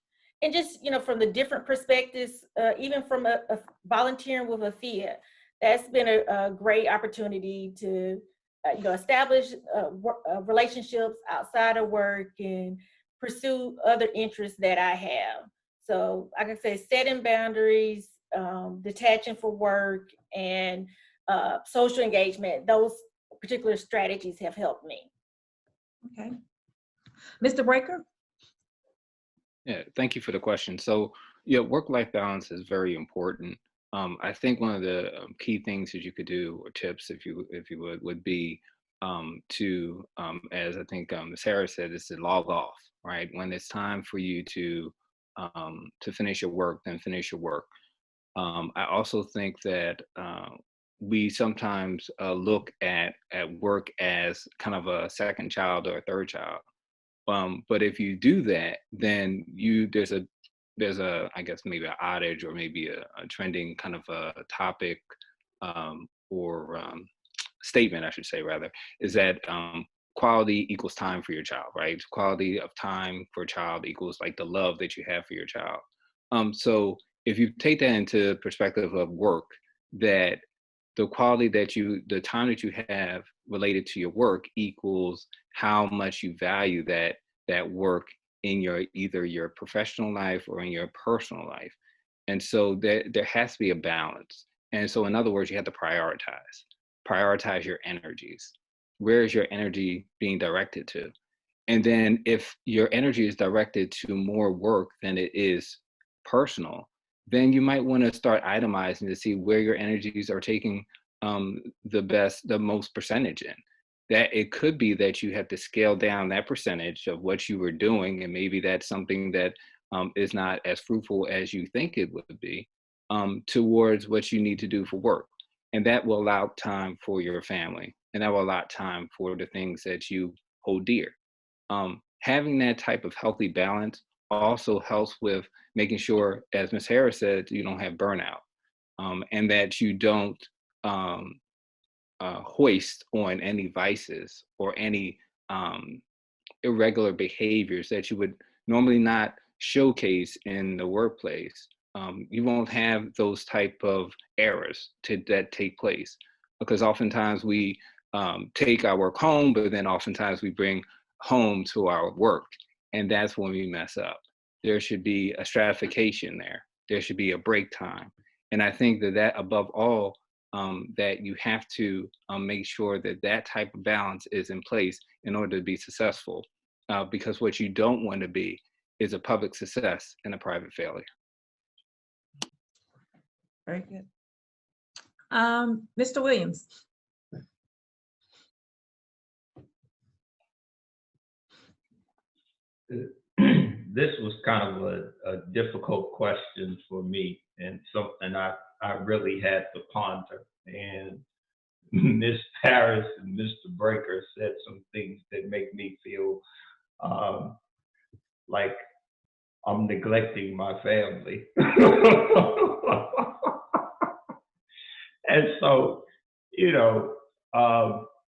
and just from the different perspectives, even from a volunteering with AFIA, that's been a great opportunity to establish relationships outside of work and pursue other interests that I have. So like I say, setting boundaries, detaching for work, and social engagement, those particular strategies have helped me. Okay. Mr. Breaker? Yeah, thank you for the question. So, yeah, work-life balance is very important. I think one of the key things that you could do, or tips, if you would be as I think Ms. Harris said, is to log off. Right when it's time for you to finish your work, then finish your work. I also think that we sometimes look at work as kind of a second child or a third child. But if you do that, then there's a I guess maybe an adage, or maybe a trending kind of a topic, or statement, I should say, rather, is that quality equals time for your child, right? Quality of time for a child equals like the love that you have for your child. So if you take that into perspective of work, that the time that you have related to your work equals how much you value that work in your either your professional life or in your personal life. And so there has to be a balance. And so in other words, you have to prioritize your energies. Where is your energy being directed to? And then if your energy is directed to more work than it is personal, then you might want to start itemizing to see where your energies are taking the most percentage in. That it could be that you have to scale down that percentage of what you were doing, and maybe that's something that is not as fruitful as you think it would be, towards what you need to do for work. And that will allow time for your family, and that will allow time for the things that you hold dear. Having that type of healthy balance also helps with making sure, as Ms. Harris said, you don't have burnout, and that you don't um, hoist on any vices or any irregular behaviors that you would normally not showcase in the workplace. You won't have those type of errors that take place, because oftentimes we take our work home, but then oftentimes we bring home to our work, and that's when we mess up. There should be a stratification there. There should be a break time, and I think that above all, that you have to make sure that type of balance is in place in order to be successful. Because what you don't want to be is a public success and a private failure. Very good. Mr. Williams? This was kind of a difficult question for me, and something I really had to ponder. And Ms. Harris and Mr. Breaker said some things that make me feel like I'm neglecting my family. And so, you know,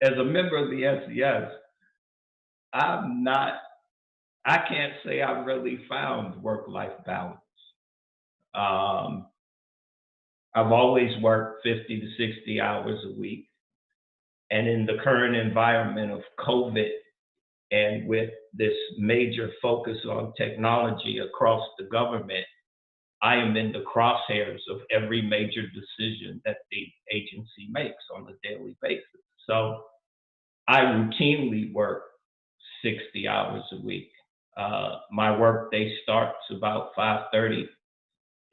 as a member of the SES, I can't say I've really found work-life balance. Um, I've always worked 50 to 60 hours a week. And in the current environment of COVID, and with this major focus on technology across the government, I am in the crosshairs of every major decision that the agency makes on a daily basis. So I routinely work 60 hours a week. My work day starts about 5:30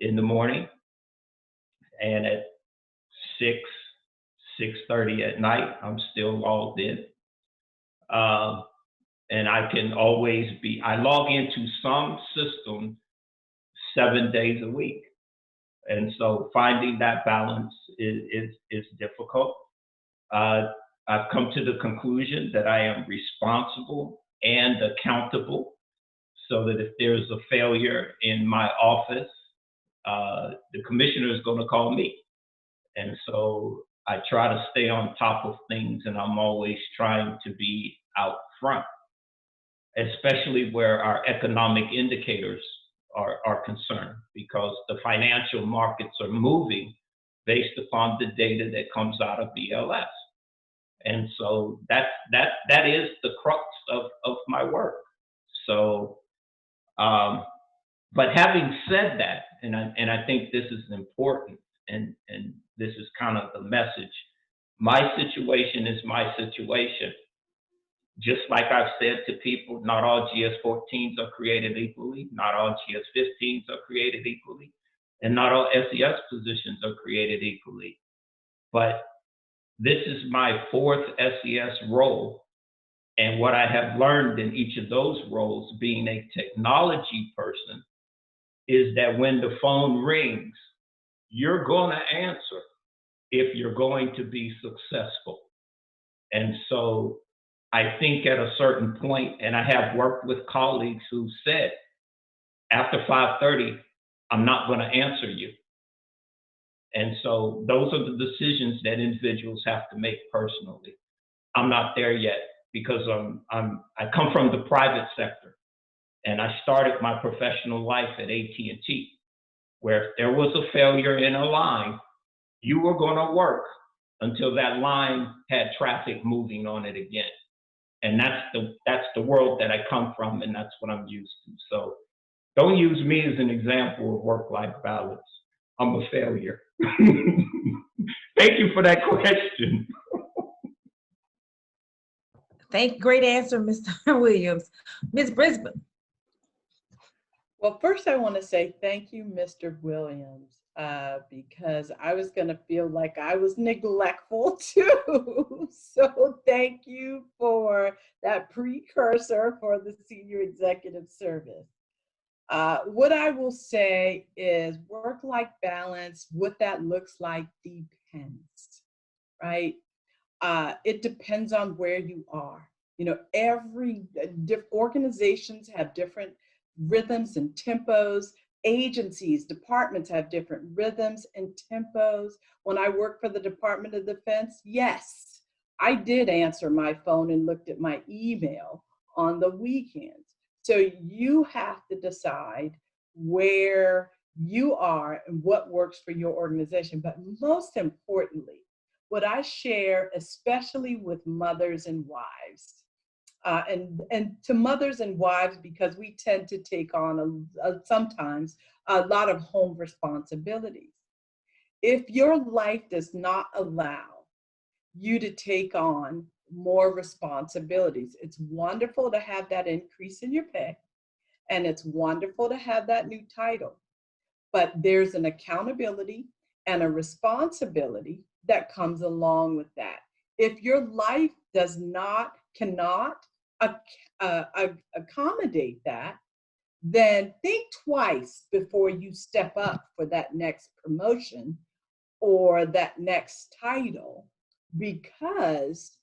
in the morning, and at 6:30 at night, I'm still logged in. And I can always I log into some system 7 days a week. And so finding that balance is difficult. I've come to the conclusion that I am responsible and accountable, so that if there's a failure in my office, the commissioner is going to call me. And so I try to stay on top of things, and I'm always trying to be out front, especially where our economic indicators are concerned, because the financial markets are moving based upon the data that comes out of BLS. And so that is the crux of my work. So, but having said that, and I think this is important, and this is kind of the message, my situation is my situation. Just like I've said to people, not all GS-14s are created equally, not all GS-15s are created equally, and not all SES positions are created equally. But this is my fourth SES role, and what I have learned in each of those roles, being a technology person, is that when the phone rings, you're going to answer if you're going to be successful. And so I think at a certain point, and I have worked with colleagues who said, after 5:30, I'm not going to answer you. And so those are the decisions that individuals have to make personally. I'm not there yet, because I come from the private sector, and I started my professional life at AT&T, where if there was a failure in a line, you were going to work until that line had traffic moving on it again. And that's the world that I come from, and that's what I'm used to. So don't use me as an example of work-life balance. I'm a failure. Thank you for that question. Great answer, Mr. Williams. Ms. Brisbane. Well, first I want to say thank you, Mr. Williams, because I was going to feel like I was neglectful too. So thank you for that precursor for the Senior Executive Service. What I will say is work-life balance, what that looks like depends, right? It depends on where you are. You know, organizations have different rhythms and tempos. Agencies, departments have different rhythms and tempos. When I worked for the Department of Defense, yes, I did answer my phone and looked at my email on the weekends. So you have to decide where you are and what works for your organization. But most importantly, what I share, especially with mothers and wives, and to mothers and wives, because we tend to take on sometimes a lot of home responsibilities. If your life does not allow you to take on more responsibilities, it's wonderful to have that increase in your pay, and it's wonderful to have that new title, but there's an accountability and a responsibility that comes along with that. If your life cannot accommodate that, then think twice before you step up for that next promotion or that next title, because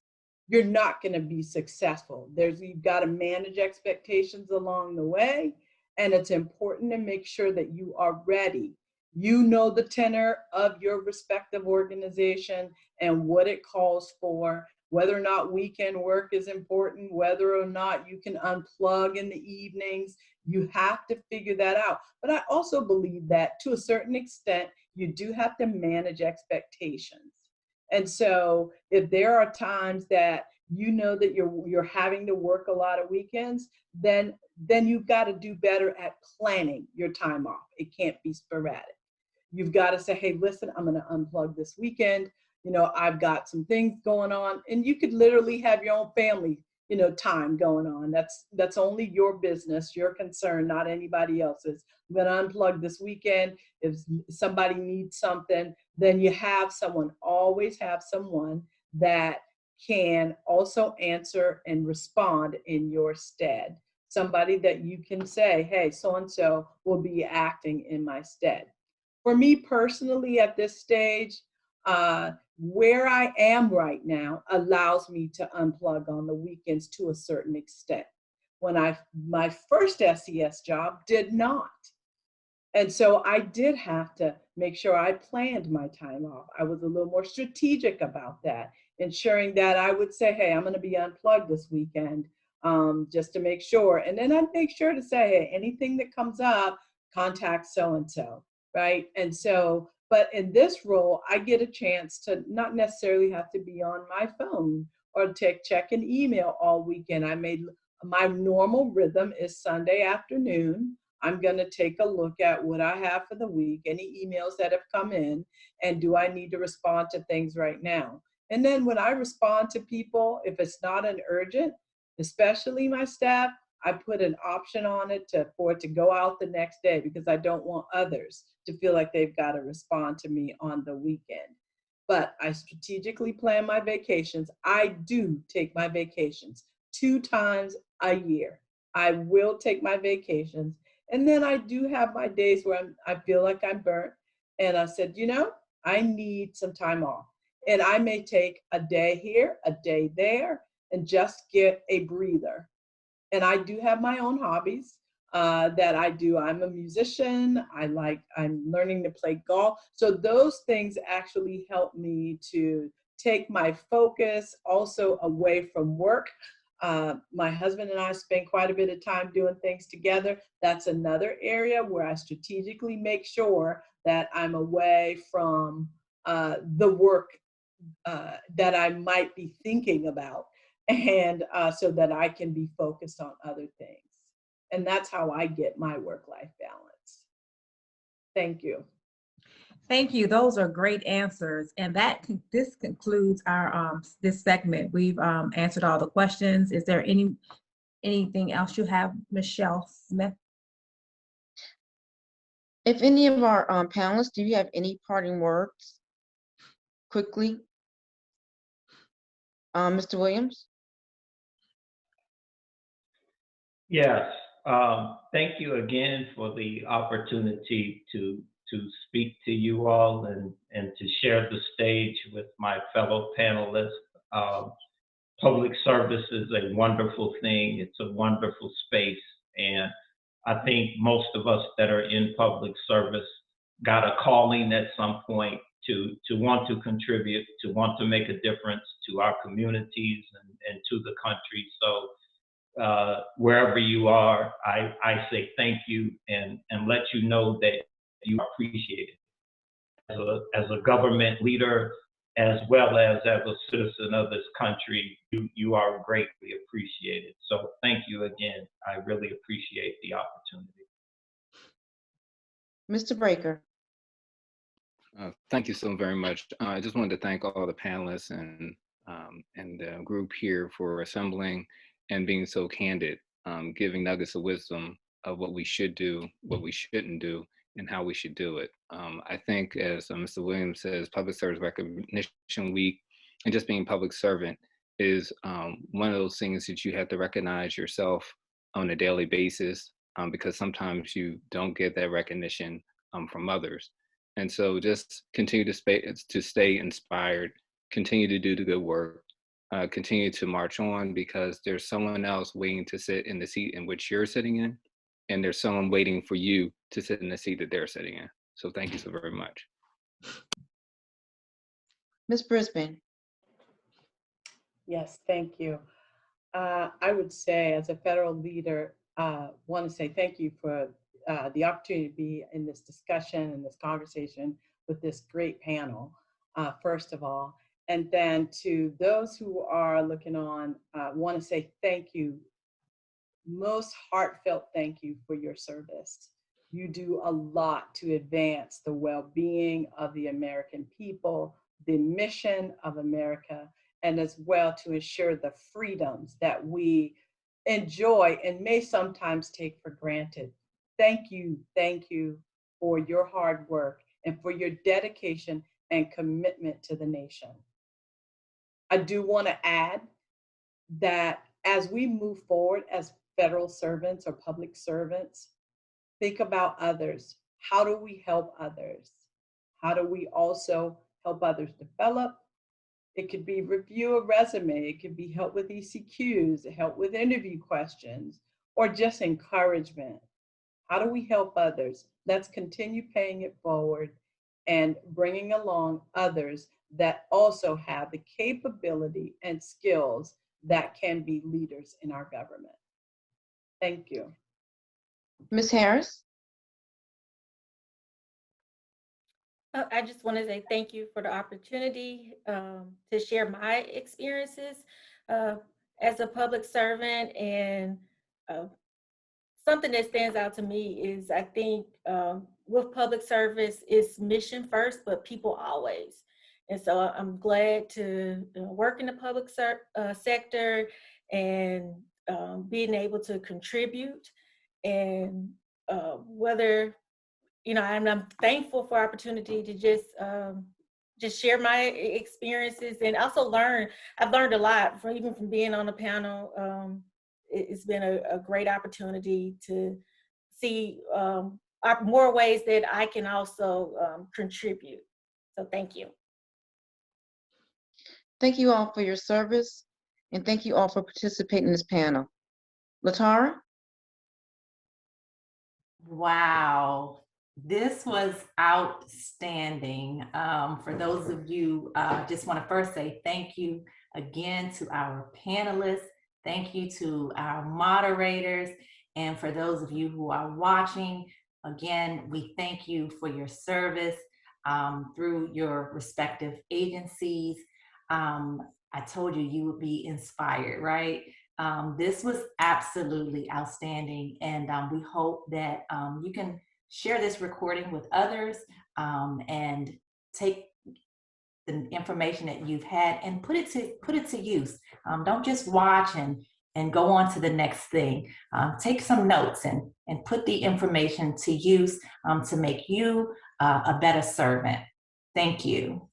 you're not going to be successful. You've got to manage expectations along the way, and it's important to make sure that you are ready. You know the tenor of your respective organization and what it calls for, whether or not weekend work is important, whether or not you can unplug in the evenings. You have to figure that out. But I also believe that to a certain extent, you do have to manage expectations. And so if there are times that you know that you're having to work a lot of weekends, then you've got to do better at planning your time off. It can't be sporadic. You've got to say, hey, listen, I'm going to unplug this weekend. You know, I've got some things going on, and you could literally have your own family, you know, time going on. That's only your business, your concern, not anybody else's. I'm going to unplug this weekend. If somebody needs something, then you have someone, always have someone that can also answer and respond in your stead. Somebody that you can say, hey, so-and-so will be acting in my stead. For me personally, at this stage, where I am right now allows me to unplug on the weekends to a certain extent. My first SES job did not. And so I did have to make sure I planned my time off. I was a little more strategic about that, ensuring that I would say, hey, I'm going to be unplugged this weekend, just to make sure. And then I'd make sure to say, hey, anything that comes up, contact so-and-so, right? And so, but in this role, I get a chance to not necessarily have to be on my phone or check an email all weekend. My normal rhythm is Sunday afternoon. I'm going to take a look at what I have for the week, any emails that have come in, and do I need to respond to things right now? And then when I respond to people, if it's not an urgent, especially my staff, I put an option on it for it to go out the next day, because I don't want others to feel like they've got to respond to me on the weekend. But I strategically plan my vacations. I do take my vacations 2 times a year. I will take my vacations. And then I do have my days where I feel like I'm burnt. And I said, you know, I need some time off. And I may take a day here, a day there, and just get a breather. And I do have my own hobbies that I do. I'm a musician. I'm learning to play golf. So those things actually help me to take my focus also away from work. My husband and I spend quite a bit of time doing things together. That's another area where I strategically make sure that I'm away from the work that I might be thinking about, and so that I can be focused on other things. And that's how I get my work-life balance. Thank you. Thank you. Those are great answers. And this concludes our this segment. We've answered all the questions. Is there anything else you have, Michelle Smith? If any of our panelists, do you have any parting words? Quickly. Mr. Williams? Yes. Thank you again for the opportunity to speak to you all and to share the stage with my fellow panelists. Public service is a wonderful thing. It's a wonderful space. And I think most of us that are in public service got a calling at some point to want to contribute, to want to make a difference to our communities and to the country. So wherever you are, I say thank you and let you know that you are appreciated. As a government leader, as well as a citizen of this country, you are greatly appreciated. So thank you again. I really appreciate the opportunity. Mr. Breaker? Thank you so very much. I just wanted to thank all the panelists and the group here for assembling and being so candid, giving nuggets of wisdom of what we should do, what we shouldn't do, and how we should do it. I think, as Mr. Williams says, Public Service Recognition Week and just being a public servant is one of those things that you have to recognize yourself on a daily basis, because sometimes you don't get that recognition from others. And so just continue to stay inspired, continue to do the good work, continue to march on, because there's someone else waiting to sit in the seat in which you're sitting in, and there's someone waiting for you to sit in the seat that they're sitting in. So thank you so very much. Ms. Brisbane? Yes, thank you. I would say, as a federal leader, want to say thank you for the opportunity to be in this discussion and this conversation with this great panel, first of all. And then to those who are looking on, want to say thank you. Most heartfelt thank you for your service. You do a lot to advance the well-being of the American people, the mission of America, and as well to ensure the freedoms that we enjoy and may sometimes take for granted. Thank you for your hard work and for your dedication and commitment to the nation. I do want to add that as we move forward as federal servants or public servants, think about others. How do we help others? How do we also help others develop? It could be review a resume. It could be help with ECQs, help with interview questions, or just encouragement. How do we help others? Let's continue paying it forward and bringing along others that also have the capability and skills that can be leaders in our government. Thank you. Ms. Harris? I just want to say thank you for the opportunity to share my experiences as a public servant. And something that stands out to me is I think with public service, it's mission first, but people always. And so I'm glad to work in the public sector and being able to contribute. And whether, I'm thankful for opportunity to just share my experiences and also learn. I've learned a lot even from being on the panel. It's been a great opportunity to see more ways that I can also contribute. So thank you. Thank you all for your service, and thank you all for participating in this panel. Latara? Wow, this was outstanding. For those of you, just want to first say thank you again to our panelists. Thank you to our moderators. And for those of you who are watching, again, we thank you for your service through your respective agencies. I told you, you would be inspired, right? This was absolutely outstanding. And we hope that you can share this recording with others and take the information that you've had and put it to use. Don't just watch and go on to the next thing. Take some notes and put the information to use to make you a better servant. Thank you.